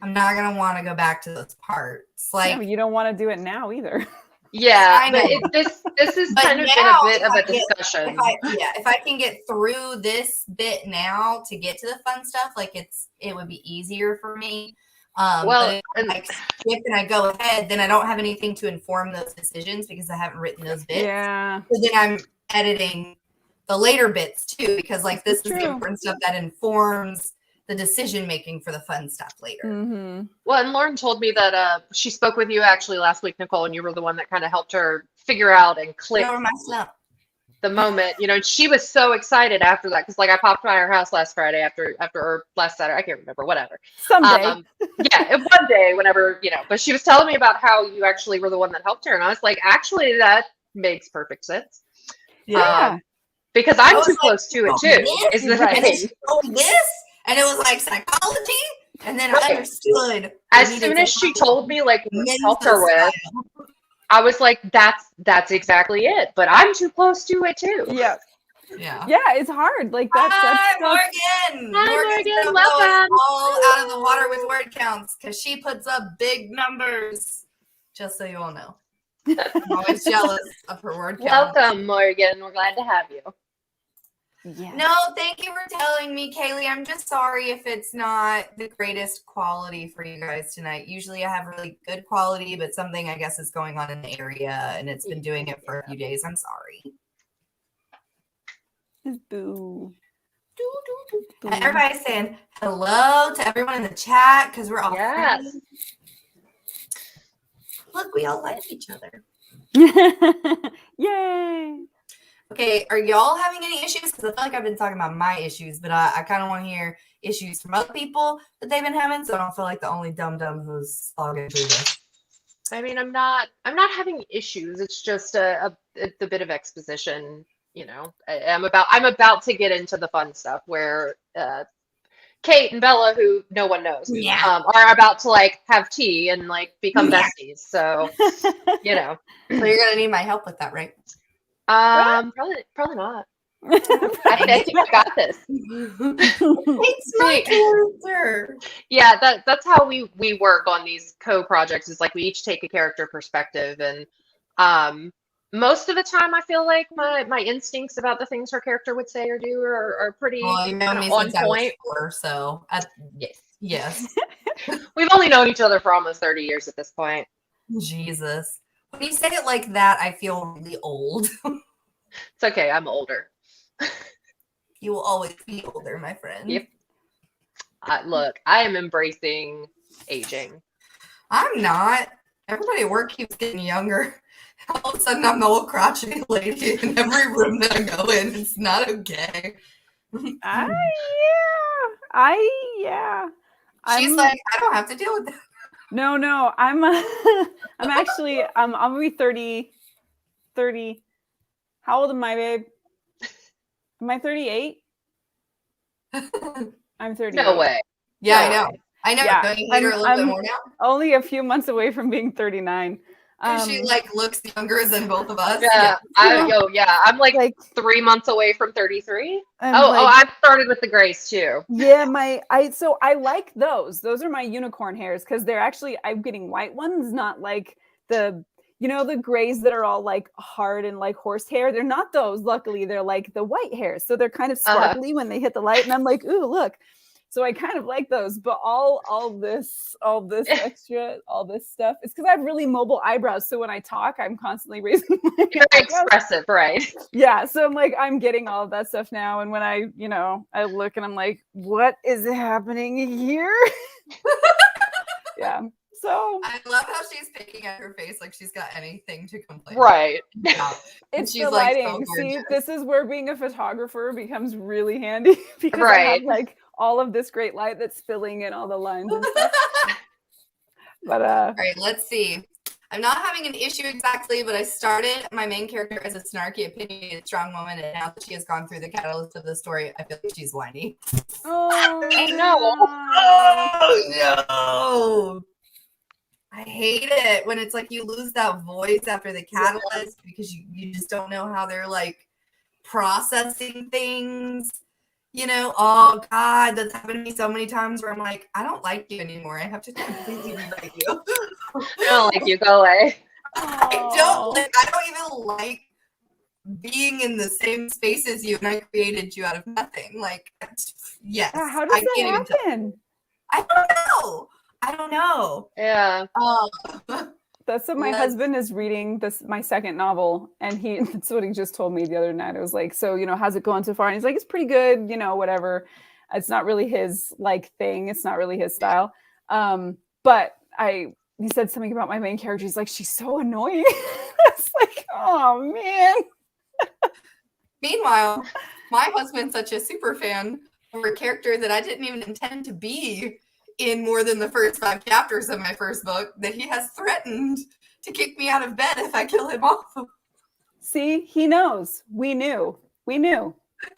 Speaker 1: I'm not going to want to go back to those parts. Like,
Speaker 3: you don't want to do it now either.
Speaker 2: Yeah, but this is kind of been a bit of a discussion.
Speaker 1: If I can get through this bit now to get to the fun stuff, like it would be easier for me. But if I skip and I go ahead, then I don't have anything to inform those decisions because I haven't written those bits.
Speaker 3: Yeah.
Speaker 1: So then I'm editing the later bits too, because like this is the important stuff that informs the decision making for the fun stuff later.
Speaker 3: Mm-hmm.
Speaker 2: Well, and Lauren told me that she spoke with you actually last week, Nicole, and you were the one that kind of helped her figure out and click
Speaker 1: Over my slump.
Speaker 2: the moment. You know, and she was so excited after that because, like, I popped by her house last Friday after or last Saturday. I can't remember. Whatever.
Speaker 3: Someday.
Speaker 2: Yeah, one day, whenever, you know. But she was telling me about how you actually were the one that helped her, and I was like, actually, that makes perfect sense.
Speaker 3: Yeah.
Speaker 2: Because
Speaker 1: I
Speaker 2: I'm
Speaker 1: was
Speaker 2: too
Speaker 1: like,
Speaker 2: close to it
Speaker 1: oh,
Speaker 2: too.
Speaker 1: this?
Speaker 2: Is the
Speaker 3: Right.
Speaker 1: And then
Speaker 2: thing.
Speaker 1: she told me this, and it was like psychology, and then I
Speaker 2: Right.
Speaker 1: understood.
Speaker 2: As soon as she told me like what to help her with, I was like, that's exactly it. But I'm too close to it too.
Speaker 3: Yeah.
Speaker 1: Yeah.
Speaker 3: Yeah, it's hard. Like that's
Speaker 1: Hi,
Speaker 3: stuff.
Speaker 1: Morgan.
Speaker 2: Hi,
Speaker 1: Morgan's
Speaker 2: Morgan.
Speaker 1: gonna blow us
Speaker 2: Welcome.
Speaker 1: all out of the water with word counts because she puts up big numbers. Just so you all know, I'm always jealous of her word count.
Speaker 2: Welcome, Morgan. We're glad to have you.
Speaker 3: Yeah.
Speaker 1: No, thank you for telling me, Kaylee. I'm just sorry if it's not the greatest quality for you guys tonight. Usually I have really good quality, but something I guess is going on in the area and it's been doing it for a few days. I'm sorry.
Speaker 3: Boo. Boo.
Speaker 1: Everybody's saying hello to everyone in the chat because we're all
Speaker 2: Yes.
Speaker 1: friends. Look, we all like each other.
Speaker 3: Yay.
Speaker 1: Okay, are y'all having any issues? Because I feel like I've been talking about my issues, but I kind of want to hear issues from other people that they've been having, so I don't feel like the only dum-dum who's logging through this.
Speaker 2: I mean, I'm not having issues. It's just it's a bit of exposition. You know, I'm about to get into the fun stuff where Kate and Bella, who no one knows,
Speaker 1: Yeah.
Speaker 2: are about to like have tea and like become
Speaker 1: Yeah.
Speaker 2: besties. So, you know,
Speaker 1: So you're gonna need my help with that, right?
Speaker 2: probably not. I think I got this.
Speaker 1: It's my character.
Speaker 2: Yeah, that's how we work on these co-projects. Is like we each take a character perspective, and most of the time I feel like my instincts about the things her character would say or do are pretty
Speaker 1: Well, you know me
Speaker 2: on
Speaker 1: since I was
Speaker 2: point.
Speaker 1: 4, so yes.
Speaker 2: We've only known each other for almost 30 years at this point.
Speaker 1: Jesus. When you say it like that, I feel really old.
Speaker 2: It's okay, I'm older.
Speaker 1: You will always be older, my friend.
Speaker 2: Yep. Look, I am embracing aging.
Speaker 1: I'm not. Everybody at work keeps getting younger. All of a sudden, I'm the old crotchety lady in every room that I go in. It's not okay. She's like, I don't have to deal with that.
Speaker 3: No, I'm actually I'll be 30. How old am I, babe? Am I 38? I'm 38.
Speaker 2: No way.
Speaker 1: Yeah,
Speaker 2: No
Speaker 1: I know.
Speaker 2: way.
Speaker 1: I know.
Speaker 3: Yeah,
Speaker 1: Don't you hate her a little bit
Speaker 3: I'm
Speaker 1: more now?
Speaker 3: only a few months away from being 39.
Speaker 1: She like looks younger than both of us.
Speaker 2: Yeah, I'm like 3 months away from 33. I've started with the grays too.
Speaker 3: Yeah, I like those. Those are my unicorn hairs because they're actually I'm getting white ones, not like the the grays that are all like hard and like horsehair. They're not those. Luckily, they're like the white hairs, so they're kind of sparkly when they hit the light. And I'm like, ooh, look. So I kind of like those, but all this extra, all this stuff, it's because I have really mobile eyebrows. So when I talk, I'm constantly raising my
Speaker 2: Very
Speaker 3: eyebrows.
Speaker 2: expressive, right?
Speaker 3: Yeah. So I'm getting all of that stuff now. And when I look and I'm like, what is happening here? Yeah. So
Speaker 1: I love how she's picking at her face like she's got anything to complain
Speaker 2: Right.
Speaker 1: about.
Speaker 3: it's
Speaker 1: she's
Speaker 3: the
Speaker 1: like
Speaker 3: lighting.
Speaker 1: so
Speaker 3: See,
Speaker 1: gorgeous.
Speaker 3: this is where being a photographer becomes really handy because I
Speaker 2: Right.
Speaker 3: have like all of this great light that's filling in all the lines and stuff. But
Speaker 1: All right, let's see. I'm not having an issue exactly, but I started my main character as a snarky, opinionated, strong woman, and now that she has gone through the catalyst of the story, I feel like she's whiny.
Speaker 3: oh
Speaker 1: no! I hate it when it's like you lose that voice after the catalyst because you just don't know how they're like processing things. Oh God, that's happened to me so many times where I'm like, I don't like you anymore. I have to completely rewrite you.
Speaker 2: I don't like you. Go away.
Speaker 1: I don't even like being in the same space as you, and I created you out of nothing. Like, yes.
Speaker 3: How does that happen?
Speaker 1: I don't know.
Speaker 2: Yeah.
Speaker 3: That's what my husband is reading my second novel, and that's what he just told me the other night. I was like, so how's it going so far? And he's like, it's pretty good, whatever. It's not really his like thing. It's not really his style. But he said something about my main character. He's like, she's so annoying. It's like, oh man.
Speaker 1: Meanwhile, my husband's such a super fan of a character that I didn't even intend to be in more than the first 5 chapters of my first book that he has threatened to kick me out of bed if I kill him off.
Speaker 3: See, he knows. We knew.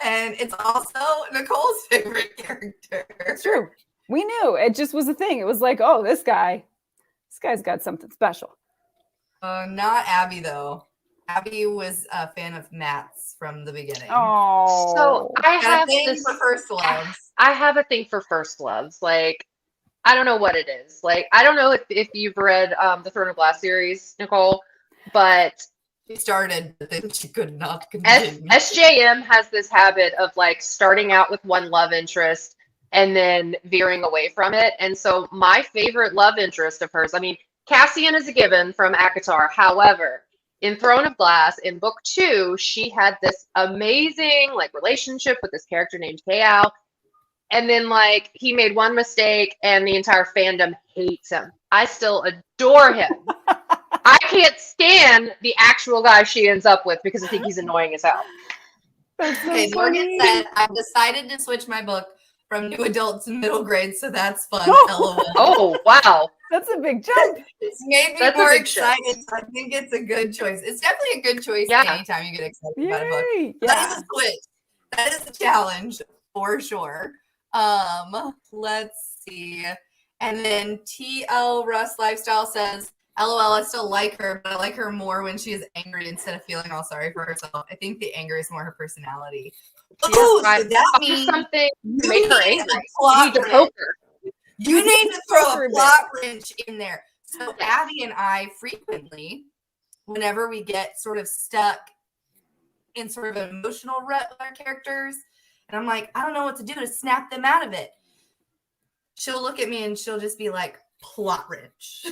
Speaker 1: And it's also Nicole's favorite character.
Speaker 3: It's true. We knew. It just was a thing. It was like, oh, this guy's got something special.
Speaker 1: Not Abby, though. Abby was a fan of Matt's from the beginning.
Speaker 3: Oh.
Speaker 2: So I have
Speaker 1: a thing
Speaker 2: this
Speaker 1: for first loves.
Speaker 2: I have a thing for first loves. Like, I don't know what it is. Like, I don't know if you've read the Throne of Glass series, Nicole, but
Speaker 1: She started, but then she could not continue.
Speaker 2: SJM has this habit of like starting out with one love interest and then veering away from it. And so my favorite love interest of hers, I mean, Cassian is a given from ACOTAR. However, in Throne of Glass, in book 2, she had this amazing like relationship with this character named Kao. And then like he made one mistake and the entire fandom hates him. I still adore him. I can't stand the actual guy she ends up with because I think he's annoying as hell.
Speaker 3: That's so
Speaker 1: Okay, Morgan
Speaker 3: funny.
Speaker 1: said, I've decided to switch my book from new adult to middle grade, so that's fun. LOL.
Speaker 2: Oh, wow.
Speaker 3: That's a big jump.
Speaker 1: It's made me
Speaker 2: That's a
Speaker 1: more
Speaker 2: big
Speaker 1: excited, so I think it's a good choice. It's definitely a good choice
Speaker 2: Yeah.
Speaker 1: anytime you get excited about a book.
Speaker 3: Yay.
Speaker 1: That
Speaker 3: Yeah.
Speaker 1: is a switch. That is a challenge for sure. Let's see. And then TL Russ Lifestyle says, LOL, I still like her, but I like her more when she is angry instead of feeling all sorry for herself. I think the anger is more her personality. Ooh,
Speaker 2: Right.
Speaker 1: so that
Speaker 2: Find
Speaker 1: means
Speaker 2: something
Speaker 1: you
Speaker 2: to make her
Speaker 1: need
Speaker 2: angry.
Speaker 1: a
Speaker 2: You
Speaker 1: plot
Speaker 2: need to
Speaker 1: wrench.
Speaker 2: poke her.
Speaker 1: You need to throw
Speaker 3: Poker
Speaker 1: a
Speaker 3: bit.
Speaker 1: plot wrench in there. So Abby and I frequently, whenever we get sort of stuck in sort of an emotional rut with our characters, and I'm like, I don't know what to do to snap them out of it. She'll look at me and she'll just be like, plot wrench.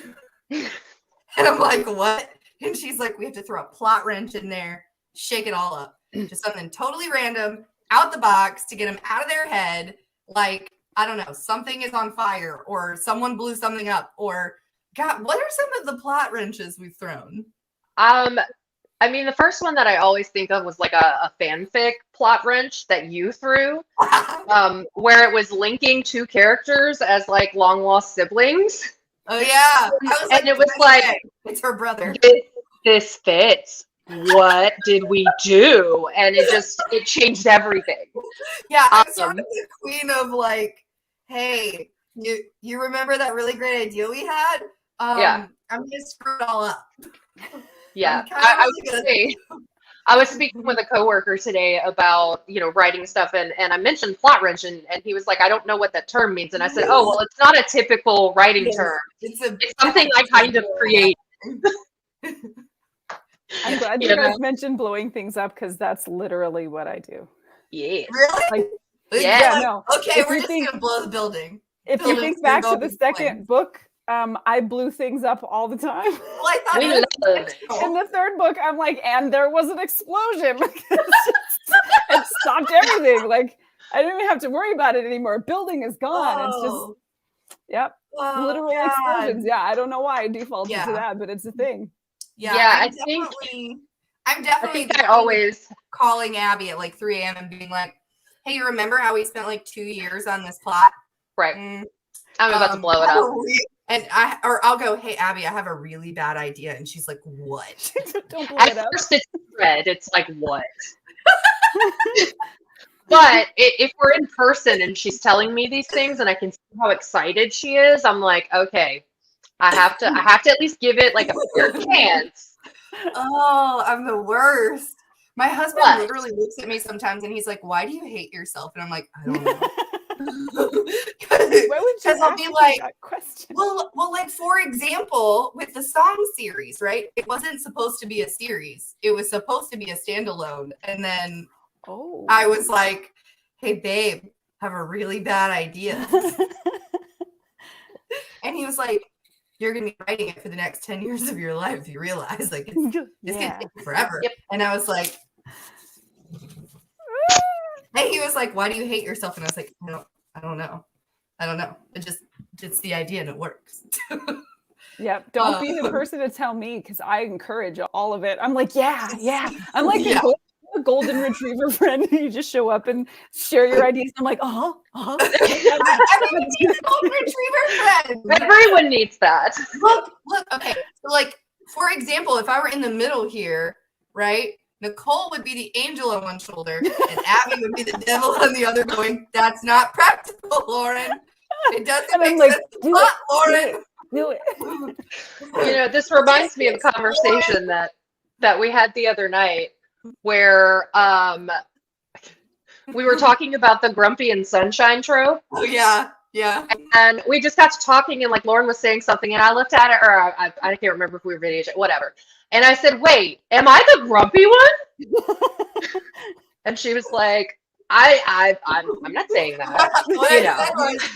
Speaker 1: And I'm like, what? And she's like, we have to throw a plot wrench in there, shake it all up. Just something totally random, out the box to get them out of their head. Like, I don't know, something is on fire or someone blew something up or, God, what are some of the plot wrenches we've thrown?
Speaker 2: I mean, the first one that I always think of was like a fanfic plot wrench that you threw, where it was linking 2 characters as like long lost siblings.
Speaker 1: Oh, yeah. I was
Speaker 2: And it was like,
Speaker 1: it's her brother.
Speaker 2: this fits. What did we do? And it changed everything.
Speaker 1: Yeah, I'm sort of the queen of like, hey, you remember that really great idea we had?
Speaker 2: Yeah.
Speaker 1: I'm gonna screw it all up.
Speaker 2: Yeah.
Speaker 1: I'm kinda
Speaker 2: I
Speaker 1: really
Speaker 2: was saying, I was speaking with a coworker today about, writing stuff and I mentioned plot wrench and he was like, I don't know what that term means. And I said, oh, well, it's not a typical writing
Speaker 1: Yes.
Speaker 2: term.
Speaker 1: It's
Speaker 2: Something I kind of create.
Speaker 3: I'm glad you guys mentioned blowing things up because that's literally what I do.
Speaker 2: Yeah.
Speaker 1: Really?
Speaker 3: Like,
Speaker 2: Yeah.
Speaker 1: Like,
Speaker 3: no.
Speaker 1: okay,
Speaker 3: If
Speaker 1: we're
Speaker 3: you
Speaker 1: just
Speaker 3: think-
Speaker 1: gonna blow the building.
Speaker 3: If you
Speaker 1: Buildings
Speaker 3: think
Speaker 1: are
Speaker 3: back to
Speaker 1: going
Speaker 3: the
Speaker 1: in
Speaker 3: second
Speaker 1: flames.
Speaker 3: book, I blew things up all the time.
Speaker 1: Well, I thought
Speaker 2: We
Speaker 1: it was
Speaker 2: love it.
Speaker 1: intentional.
Speaker 3: In the third book, I'm like, and there was an explosion. It stopped everything. Like, I didn't even have to worry about it anymore. Building is gone. It's just,
Speaker 1: Oh,
Speaker 3: yep,
Speaker 1: oh,
Speaker 3: literal
Speaker 1: God.
Speaker 3: explosions. Yeah, I don't know why I defaulted
Speaker 1: Yeah.
Speaker 3: to that, but it's a thing.
Speaker 1: Yeah,
Speaker 2: I think
Speaker 1: I'm definitely
Speaker 2: I always
Speaker 1: calling Abby at like 3 a.m. and being like, hey, you remember how we spent like 2 years on this plot?
Speaker 2: right.
Speaker 1: Mm,
Speaker 2: I'm about to blow it
Speaker 1: I have
Speaker 2: up.
Speaker 1: a And I'll go, hey, Abby, I have a really bad idea. And she's like, what?
Speaker 3: Don't blow
Speaker 2: At
Speaker 3: it up.
Speaker 2: first it's red. It's like, what? But if we're in person and she's telling me these things and I can see how excited she is, I'm like, okay, I have to at least give it like a fair chance.
Speaker 1: Oh, I'm the worst. My husband
Speaker 2: What?
Speaker 1: literally looks at me sometimes and he's like, why do you hate yourself? And I'm like, I don't know.
Speaker 3: Why would you
Speaker 1: Because I'll
Speaker 3: ask
Speaker 1: be
Speaker 3: me
Speaker 1: like,
Speaker 3: that question?
Speaker 1: well, like for example, with the song series, right? It wasn't supposed to be a series. It was supposed to be a standalone. And then
Speaker 3: Oh.
Speaker 1: I was like, hey, babe, I have a really bad idea. And he was like, you're going to be writing it for the next 10 years of your life. You realize, like, it's going to take forever.
Speaker 2: Yep.
Speaker 1: And I was like, And he was like, "Why do you hate yourself?" And I was like, I don't know. It's the idea and it works."
Speaker 3: Yep. Don't be the person to tell me because I encourage all of it. I'm like, yeah. I'm like a golden retriever friend. You just show up and share your ideas. I'm like,
Speaker 1: Everyone needs a golden retriever friend.
Speaker 2: Everyone needs that.
Speaker 1: Look. Okay. So, like, for example, if I were in the middle here, right? Nicole would be the angel on one shoulder, and Abby would be the devil on the other. Going, that's not practical, Lauren. It doesn't make sense. Lauren.
Speaker 3: Do it.
Speaker 2: You know, this reminds me of a conversation that we had the other night where we were talking about the Grumpy and Sunshine trope.
Speaker 1: Oh, yeah.
Speaker 2: And we just got to talking, and like Lauren was saying something, and I looked at it, or I can't remember if we were video chat, whatever. And I said, "Wait, am I the grumpy one?" And she was like, I'm not saying that.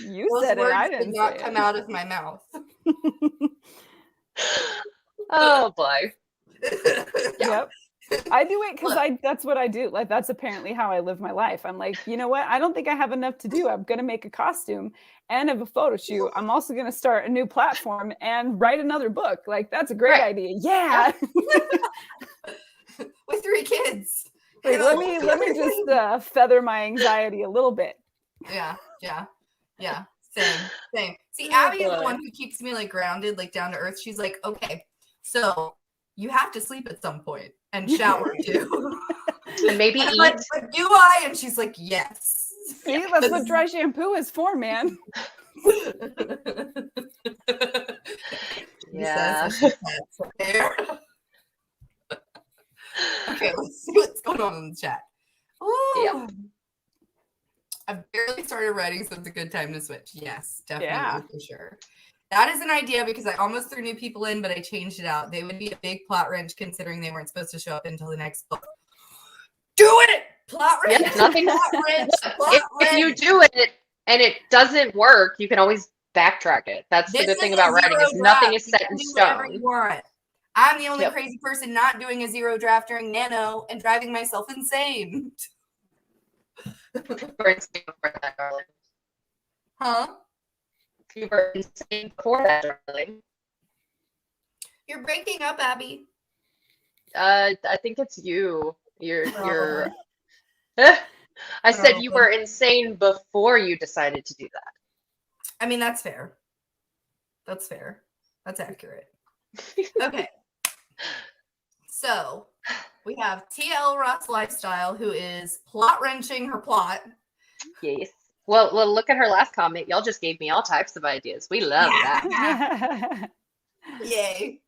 Speaker 3: You said it. I didn't
Speaker 1: not come out of my mouth.
Speaker 2: Oh boy.
Speaker 3: Yep. I do it because that's what I do. Like, that's apparently how I live my life. I'm like, you know what? I don't think I have enough to do. I'm going to make a costume and have a photo shoot. I'm also going to start a new platform and write another book. Like, that's a great idea. Yeah.
Speaker 1: With 3 kids.
Speaker 3: Wait, let me just feather my anxiety a little bit.
Speaker 1: Yeah. Same. See, Abby is the one who keeps me like grounded, like down to earth. She's like, okay, so you have to sleep at some point and shower too.
Speaker 2: And maybe eat.
Speaker 1: Like, but do I? And she's like, yes.
Speaker 3: See, that's what dry shampoo is for, man.
Speaker 2: Yeah.
Speaker 1: Okay, let's see what's going on in the chat. Ooh.
Speaker 2: Yeah.
Speaker 1: I've barely started writing, so it's a good time to switch. Yes, definitely,
Speaker 3: Yeah.
Speaker 1: for sure. That is an idea because I almost threw new people in, but I changed it out. They would be a big plot wrench considering they weren't supposed to show up until the next book. Do it! Plot wrench!
Speaker 2: Yeah, nothing.
Speaker 1: Plot wrench!
Speaker 2: If you do it and it doesn't work, you can always backtrack it. That's the good thing about writing is nothing is set in stone.
Speaker 1: I'm the only crazy person not doing a 0 draft during Nano and driving myself insane.
Speaker 2: You were insane before that, darling.
Speaker 1: Huh?
Speaker 2: You were insane before that, darling.
Speaker 1: You're breaking up, Abby.
Speaker 2: I think it's you. You're. I said you were insane before you decided to do that.
Speaker 1: I mean, that's fair. That's accurate. Okay. So we have TL Ross Lifestyle, who is plot wrenching her plot.
Speaker 2: Yes. Well, look at her last comment. Y'all just gave me all types of ideas. We love that.
Speaker 1: Yay.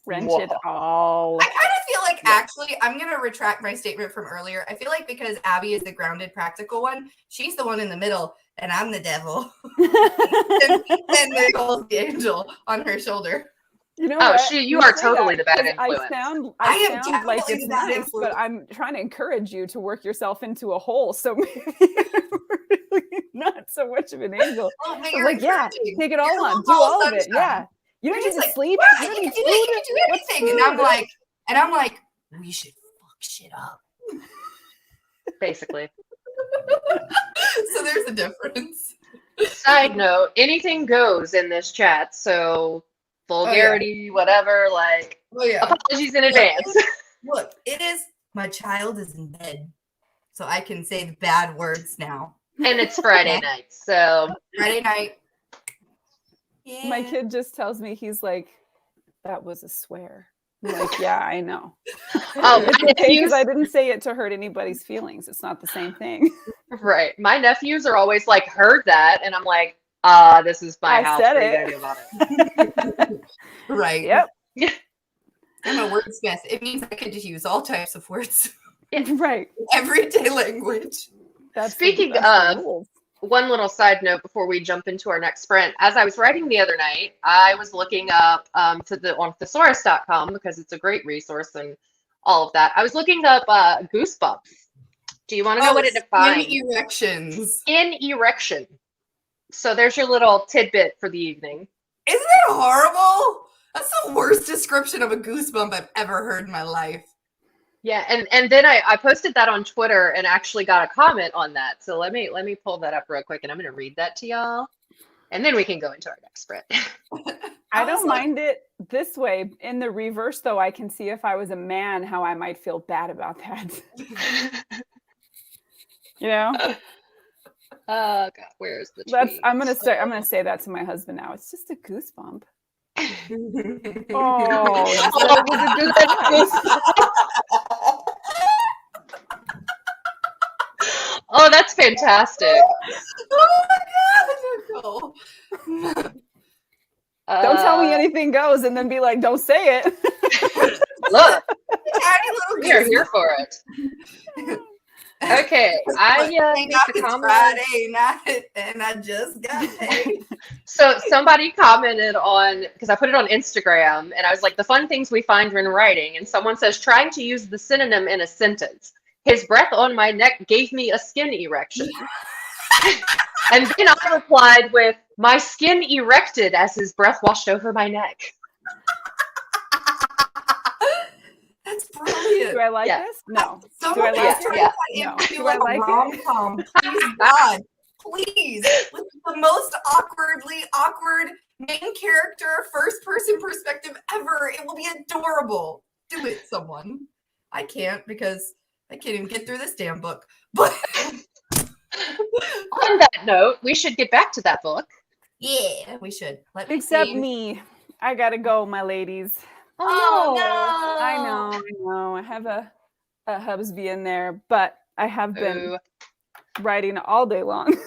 Speaker 3: Wrench it all.
Speaker 1: I kind of feel like, actually, I'm going to retract my statement from earlier. I feel like because Abby is the grounded, practical one, she's the one in the middle, and I'm the devil. and Nicole's the angel on her shoulder.
Speaker 3: You know what?
Speaker 2: You are totally the bad influence.
Speaker 3: I sound like it's nice, but I'm trying to encourage you to work yourself into a hole. So maybe really not so much of an angel.
Speaker 1: Oh,
Speaker 3: I was like, take it all on, do all of it. Yeah. You don't need to sleep.
Speaker 1: You can do anything. And I'm like, we should fuck shit up.
Speaker 2: Basically.
Speaker 1: So there's a difference.
Speaker 2: Side note, anything goes in this chat, so vulgarity, whatever, apologies in advance.
Speaker 1: Look, it is, my child is in bed, so I can say the bad words now.
Speaker 2: And it's Friday night, so.
Speaker 1: Friday night. Yeah.
Speaker 3: My kid just tells me, he's like, that was a swear. I'm like, yeah, I know. Because I didn't say it to hurt anybody's feelings. It's not the same thing.
Speaker 2: Right. My nephews are always like, heard that, and I'm like, this is my house.
Speaker 3: Said
Speaker 2: it. About it.
Speaker 1: Right.
Speaker 3: Yep.
Speaker 2: Yeah.
Speaker 1: I'm a wordsmith. It means I could just use all types of words.
Speaker 3: Right.
Speaker 1: Everyday language.
Speaker 2: Speaking of, one little side note before we jump into our next sprint. As I was writing the other night, I was looking up on thesaurus.com because it's a great resource and all of that. I was looking up goosebumps. Do you want to know what it defines?
Speaker 1: Skin erections.
Speaker 2: Skin erection. So there's your little tidbit for the evening.
Speaker 1: Isn't it horrible? That's the worst description of a goosebump I've ever heard in my life.
Speaker 2: Yeah, and then I posted that on Twitter and actually got a comment on that. So let me pull that up real quick and I'm gonna read that to y'all. And then we can go into our next sprint.
Speaker 3: I don't mind it this way. In the reverse, though, I can see if I was a man, how I might feel bad about that. You know?
Speaker 2: Oh God, where's the
Speaker 3: That's
Speaker 2: tweet?
Speaker 3: I'm gonna say that to my husband now. It's just a goosebump. Oh,
Speaker 2: Oh,
Speaker 3: that was a good time.
Speaker 2: Oh, that's fantastic.
Speaker 1: Oh my god! No.
Speaker 3: Don't tell me anything goes and then be like, don't say it.
Speaker 2: Look,
Speaker 1: Tiny little
Speaker 2: we are here for it. Okay, I
Speaker 1: Thank
Speaker 2: think
Speaker 1: God
Speaker 2: the
Speaker 1: it's
Speaker 2: comment.
Speaker 1: Friday night and I just got paid.
Speaker 2: So somebody commented on, because I put it on Instagram, and I was like, the fun things we find when writing, and someone says, trying to use the synonym in a sentence. His breath on my neck gave me a skin erection. And then I replied with, my skin erected as his breath washed over my neck.
Speaker 1: That's brilliant.
Speaker 3: Do I like
Speaker 2: Yeah.
Speaker 3: this? No.
Speaker 1: Someone
Speaker 3: I like
Speaker 1: please
Speaker 3: it?
Speaker 1: turn that
Speaker 3: No.
Speaker 1: into
Speaker 3: Do
Speaker 1: like
Speaker 3: I like
Speaker 1: a
Speaker 3: it?
Speaker 1: rom-com. Please, God. Please. With the most awkward main character, first person perspective ever. It will be adorable. Do it, someone. I can't because I can't even get through this damn book. But
Speaker 2: On that note, we should get back to that book.
Speaker 1: yeah, we should. Let me
Speaker 3: Except
Speaker 1: see.
Speaker 3: me. I gotta go, my ladies.
Speaker 1: Oh no.
Speaker 3: I know. I have a hubsby in there, but I have been
Speaker 2: Ooh.
Speaker 3: writing all day long.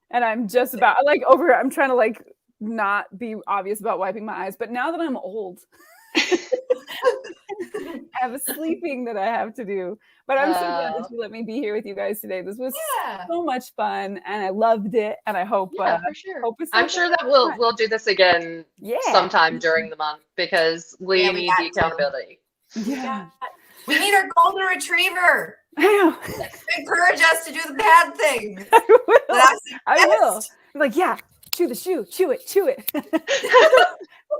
Speaker 3: And I'm just about like over here. I'm trying to like not be obvious about wiping my eyes, but now that I'm old, I have a sleeping that I have to do. But I'm so glad that you let me be here with you guys today. This was so much fun, and I loved it. And I hope,
Speaker 2: Yeah, for sure.
Speaker 3: hope it's
Speaker 2: I'm sure that we'll do this again
Speaker 3: Yeah.
Speaker 2: sometime during the month because we
Speaker 1: Yeah, we
Speaker 2: need
Speaker 1: got
Speaker 2: the accountability.
Speaker 3: Yeah.
Speaker 1: We need our golden retriever.
Speaker 3: I know.
Speaker 1: Encourage us to do the bad things.
Speaker 3: I will. I'm like, yeah, chew the shoe, chew it.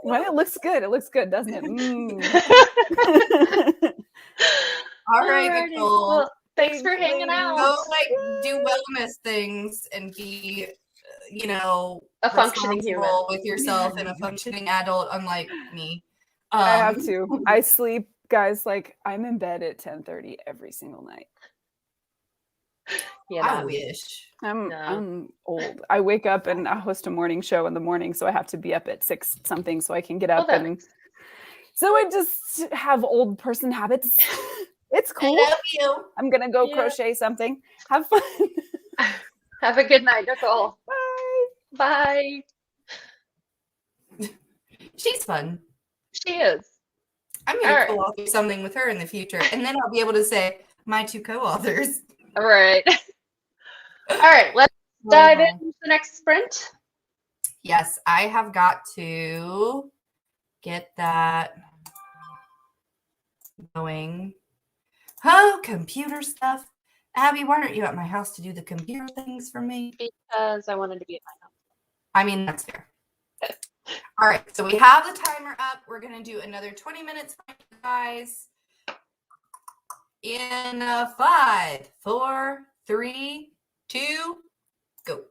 Speaker 3: Well, it looks good. It looks good, doesn't it?
Speaker 1: All right,
Speaker 2: Alrighty.
Speaker 1: Nicole.
Speaker 2: Well, thanks for hanging out.
Speaker 1: Go like do wellness things and be,
Speaker 2: A functioning
Speaker 1: responsible
Speaker 2: human
Speaker 1: with yourself and a functioning adult, unlike me.
Speaker 3: I have to. I sleep, guys. Like I'm in bed at 10:30 every single night.
Speaker 2: Yeah,
Speaker 1: I wish.
Speaker 3: I'm old. I wake up and I host a morning show in the morning, so I have to be up at 6 something so I can get up and so I just have old person habits. It's cool.
Speaker 1: I love you.
Speaker 3: I'm gonna go crochet something. Have fun.
Speaker 2: Have a good night, Nicole.
Speaker 3: Bye.
Speaker 2: Bye.
Speaker 1: She's fun.
Speaker 2: She is.
Speaker 1: I'm gonna co-author something with her in the future, and then I'll be able to say my two co-authors.
Speaker 2: All right. All right, let's dive into the next sprint.
Speaker 1: Yes, I have got to get that going. Oh, computer stuff. Abby, why aren't you at my house to do the computer things for me?
Speaker 2: Because I wanted to be at my house.
Speaker 1: I mean, that's fair. All right, so we have the timer up. We're going to do another 20 minutes for you guys. In 5, 4, 3, 2, go.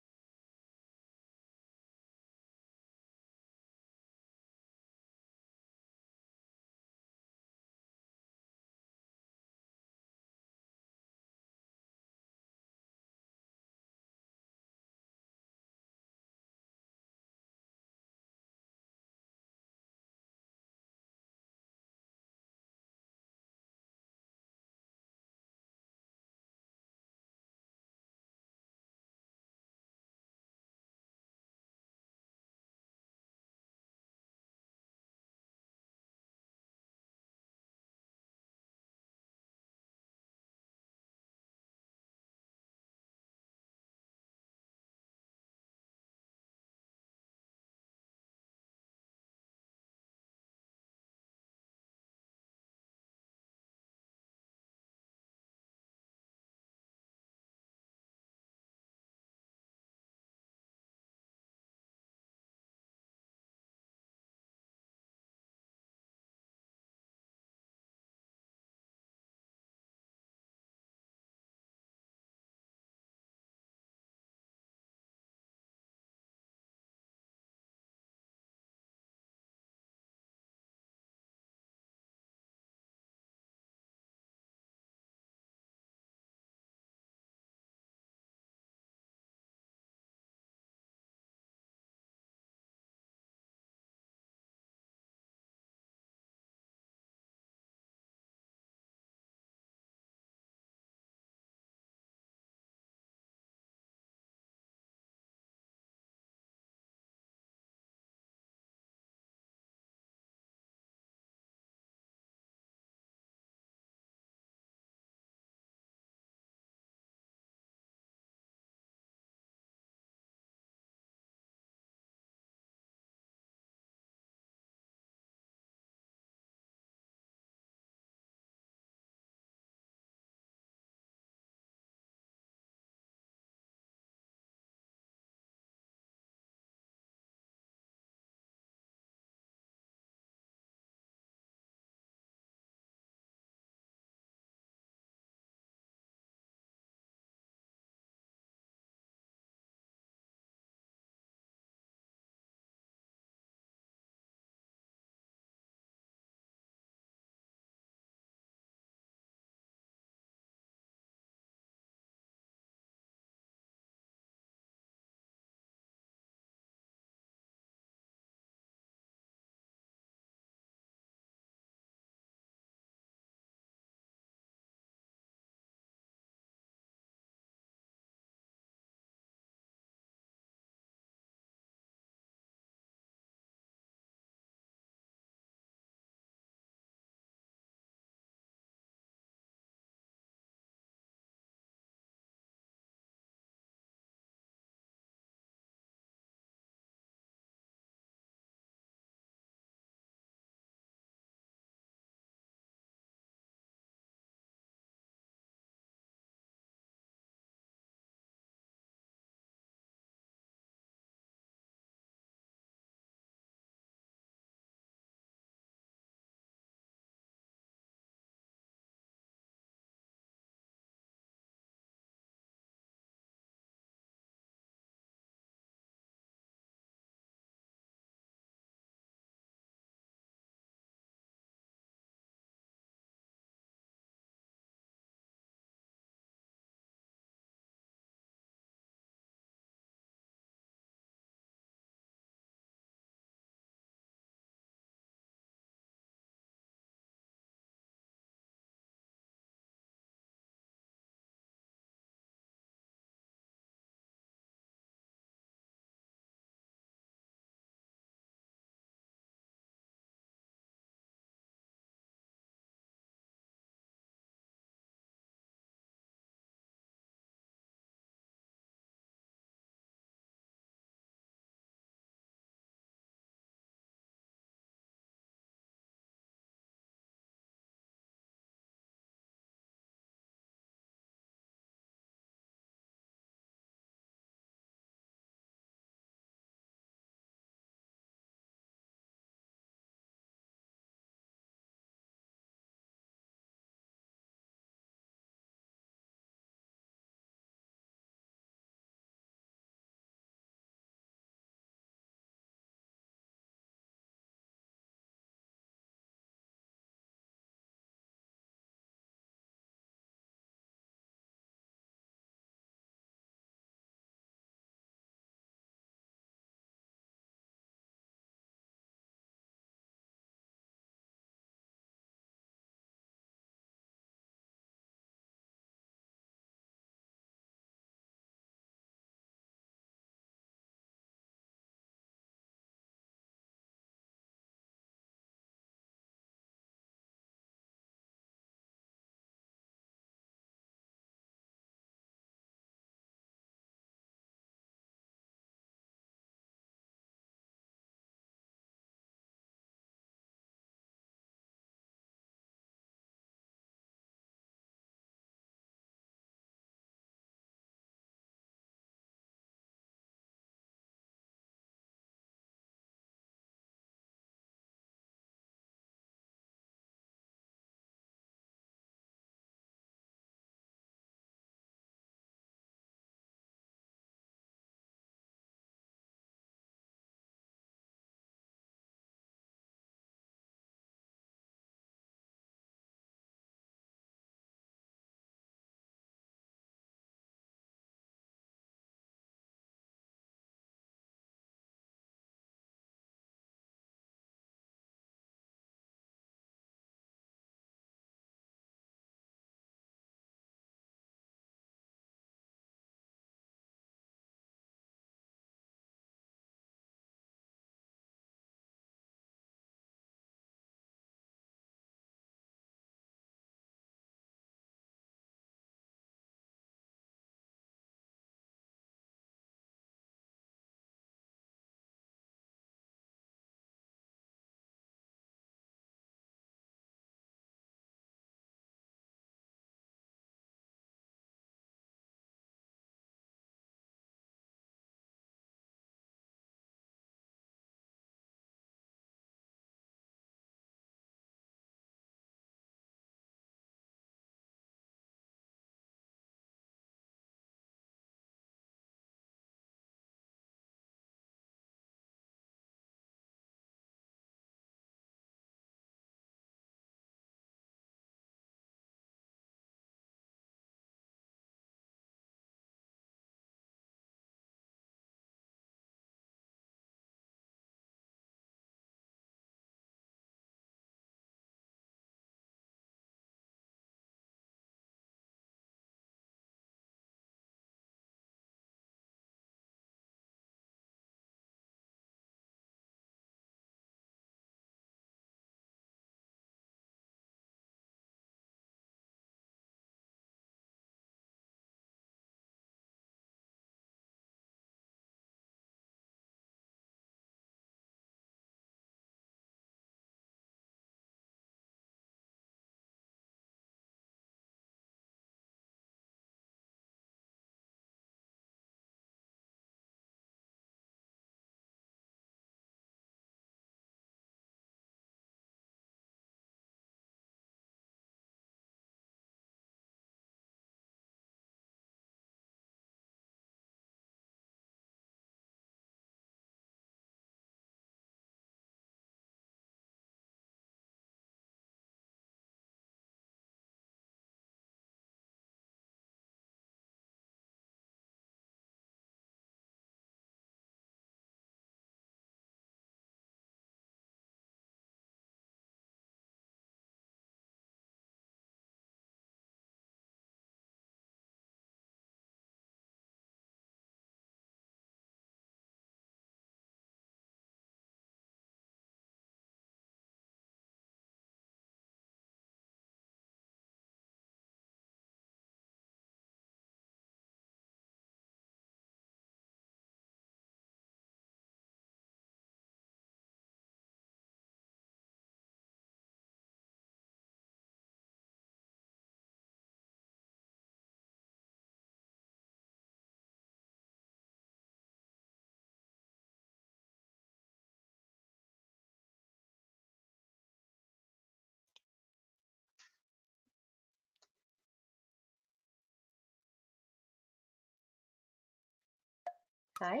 Speaker 2: Hi.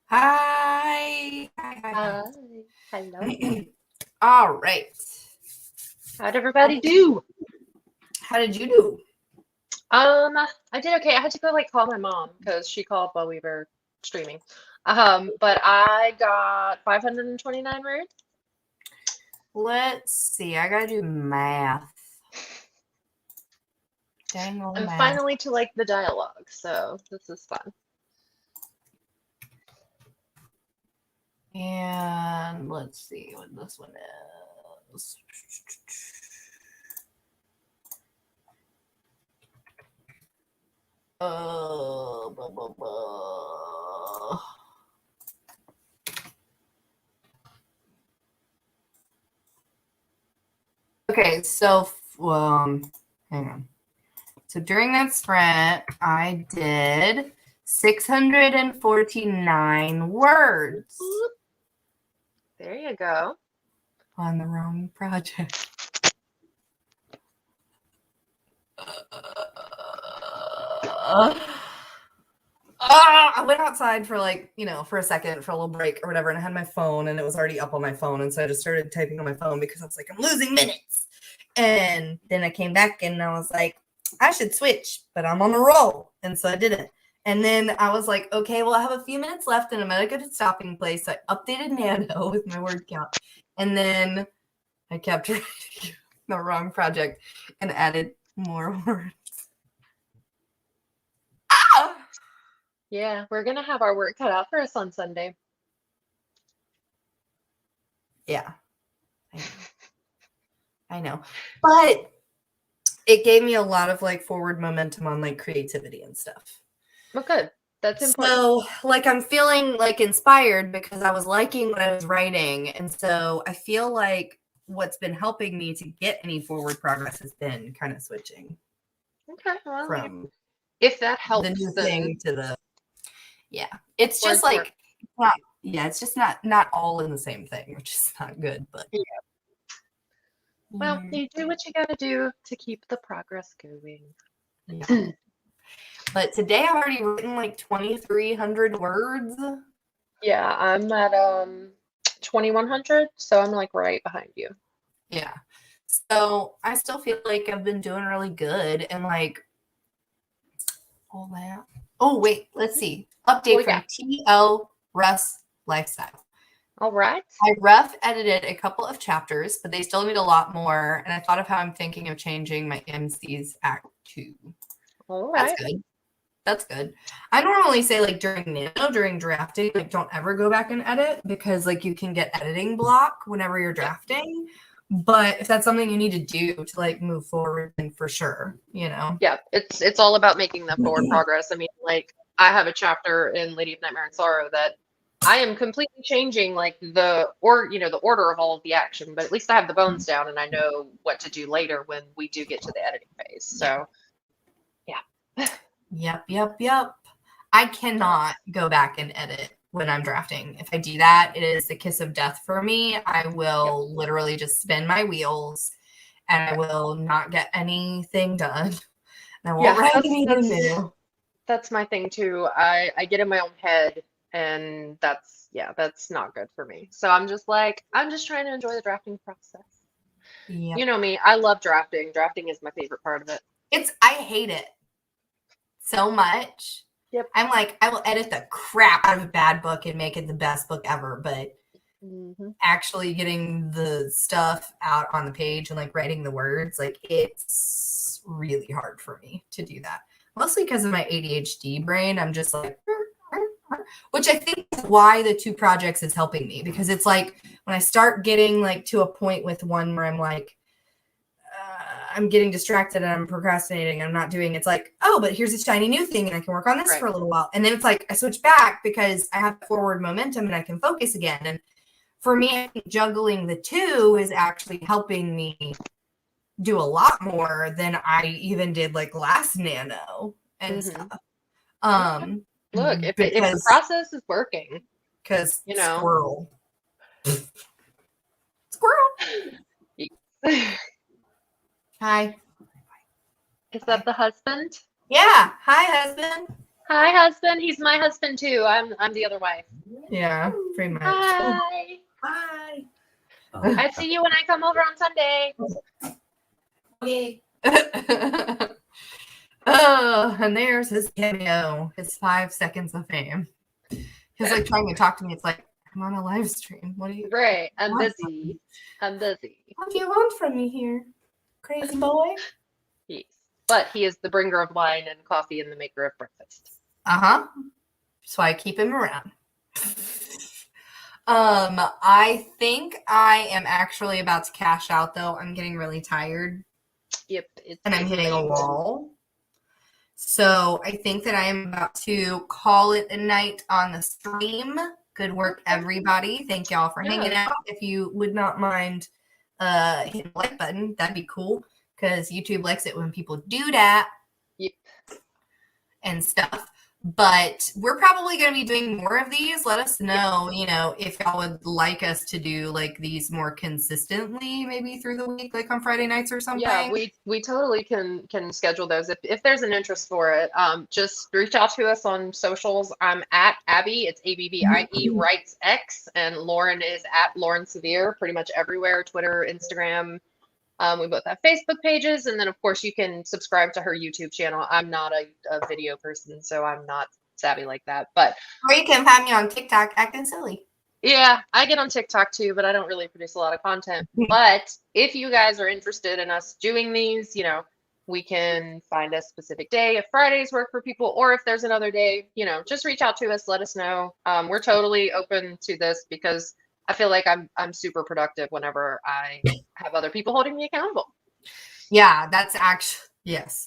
Speaker 1: Hi. Hi.
Speaker 2: Hello.
Speaker 1: All right.
Speaker 2: How'd everybody do?
Speaker 1: How did you do?
Speaker 2: I did okay. I had to go like call my mom because she called while we were streaming. But I got 529 words.
Speaker 1: Let's see. I gotta do math. Dang old
Speaker 2: I'm
Speaker 1: math.
Speaker 2: finally to like the dialogue, so this is fun.
Speaker 1: And let's see what this one is. Blah, blah, blah. Okay, so hang on. So during that sprint, I did 649 words
Speaker 2: There you go.
Speaker 1: on the wrong project. I went outside for for a second, for a little break or whatever, and I had my phone and it was already up on my phone. And so I just started typing on my phone because I was like, I'm losing minutes. And then I came back and I was like, I should switch, but I'm on a roll. And so I didn't. And then I was like, okay, well, I have a few minutes left and I'm at a good stopping place. So I updated Nano with my word count. And then I kept writing the wrong project and added more words. Ah!
Speaker 2: Yeah, we're gonna have our work cut out for us on Sunday.
Speaker 1: Yeah. I know. But it gave me a lot of like forward momentum on like creativity and stuff.
Speaker 2: Well, good. That's important.
Speaker 1: So like I'm feeling like inspired because I was liking what I was writing. And so I feel like what's been helping me to get any forward progress has been kind of switching
Speaker 2: Okay, well,
Speaker 1: from
Speaker 2: if that helps,
Speaker 1: the new
Speaker 2: then
Speaker 1: thing to the it's just
Speaker 2: word.
Speaker 1: like it's just not all in the same thing, which is not good, but
Speaker 2: Yeah. Well, you do what you gotta do to keep the progress going.
Speaker 1: yeah. But today I've already written like 2,300 words.
Speaker 2: Yeah, I'm at 2,100, so I'm like right behind you.
Speaker 1: Yeah. So I still feel like I've been doing really good and like all that. Oh, wait, let's see. Update from TL Russ Lifestyle.
Speaker 2: All right.
Speaker 1: I rough edited a couple of chapters, but they still need a lot more. And I thought of how I'm thinking of changing my MC's Act 2.
Speaker 2: All right.
Speaker 1: That's good. That's good. I normally say like during drafting, like don't ever go back and edit because like you can get editing block whenever you're drafting. But if that's something you need to do to like move forward, then for sure,
Speaker 2: Yeah, it's all about making the forward progress. I mean, like I have a chapter in Lady of Nightmare and Sorrow that I am completely changing like the order of all of the action, but at least I have the bones down and I know what to do later when we do get to the editing phase. So
Speaker 1: Yep. I cannot go back and edit when I'm drafting. If I do that, it is the kiss of death for me. I will literally just spin my wheels and I will not get anything done. And I won't write anything new.
Speaker 2: That's my thing too. I get in my own head and that's not good for me. So I'm just trying to enjoy the drafting process.
Speaker 1: Yep.
Speaker 2: You know me, I love drafting. Drafting is my favorite part of it.
Speaker 1: I hate it so much.
Speaker 2: Yep.
Speaker 1: I'm like, I will edit the crap out of a bad book and make it the best book ever, but actually getting the stuff out on the page and like writing the words, like it's really hard for me to do that. Mostly because of my ADHD brain. I'm just like, which I think is why the two projects is helping me, because it's like when I start getting like to a point with one where I'm like, I'm getting distracted and I'm procrastinating. I'm not doing. It's like, oh, but here's a shiny new thing and I can work on this for a little while. And then it's like I switch back because I have forward momentum and I can focus again. And for me, I think juggling the two is actually helping me do a lot more than I even did like last Nano and stuff.
Speaker 2: Look, if the process is working,
Speaker 1: because squirrel. Hi.
Speaker 2: Is that the husband?
Speaker 1: Yeah. Hi, husband.
Speaker 2: Hi, husband. He's my husband too. I'm the other wife.
Speaker 1: Yeah, pretty much.
Speaker 2: Hi.
Speaker 1: Bye.
Speaker 2: I'd see you when I come over on Sunday.
Speaker 1: Okay. Oh, and there's his cameo, his 5 seconds of fame. He's like trying to talk to me. It's like, I'm on a live stream. What do you
Speaker 2: Right. I'm
Speaker 1: want
Speaker 2: busy. I'm busy.
Speaker 1: What do you want from me here? Crazy boy?
Speaker 2: Yes. But he is the bringer of wine and coffee and the maker of breakfast.
Speaker 1: Uh-huh. So I keep him around. I think I am actually about to cash out though. I'm getting really tired.
Speaker 2: Yep. It's
Speaker 1: And I'm
Speaker 2: getting
Speaker 1: hitting a
Speaker 2: late.
Speaker 1: wall. So I think that I am about to call it a night on the stream. Good work, everybody. Thank y'all for hanging out. If you would not mind hitting the like button, that'd be cool. Because YouTube likes it when people do that.
Speaker 2: Yep.
Speaker 1: And stuff. But we're probably going to be doing more of these. Let us know, if y'all would like us to do like these more consistently, maybe through the week, like on Friday nights or something.
Speaker 2: Yeah, we totally can schedule those if there's an interest for it. Just reach out to us on socials. I'm at Abby. It's ABBIE Writes X, and Lauren is at Lauren Severe. Pretty much everywhere: Twitter, Instagram. We both have Facebook pages, and then of course you can subscribe to her YouTube channel. I'm not a video person, so I'm not savvy like that. But
Speaker 1: Or you can find me on TikTok acting silly.
Speaker 2: yeah, I get on TikTok too, but I don't really produce a lot of content. But if you guys are interested in us doing these, we can find a specific day if Fridays work for people, or if there's another day, just reach out to us, let us know. We're totally open to this because I feel like I'm super productive whenever I have other people holding me accountable.
Speaker 1: Yeah, that's actually, yes.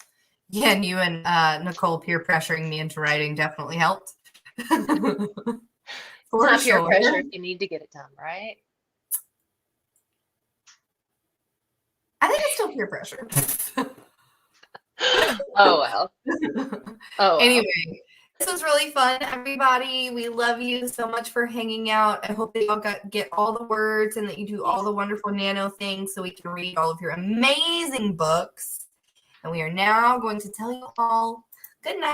Speaker 1: Yeah, and you and Nicole peer pressuring me into writing definitely helped. For
Speaker 2: It's not peer
Speaker 1: sure.
Speaker 2: pressure if you need to get it done, right?
Speaker 1: I think it's still peer pressure.
Speaker 2: Oh well. Oh well.
Speaker 1: Anyway, this was really fun, everybody. We love you so much for hanging out. I hope that y'all get all the words and that you do all the wonderful Nano things so we can read all of your amazing books. And we are now going to tell you all good night.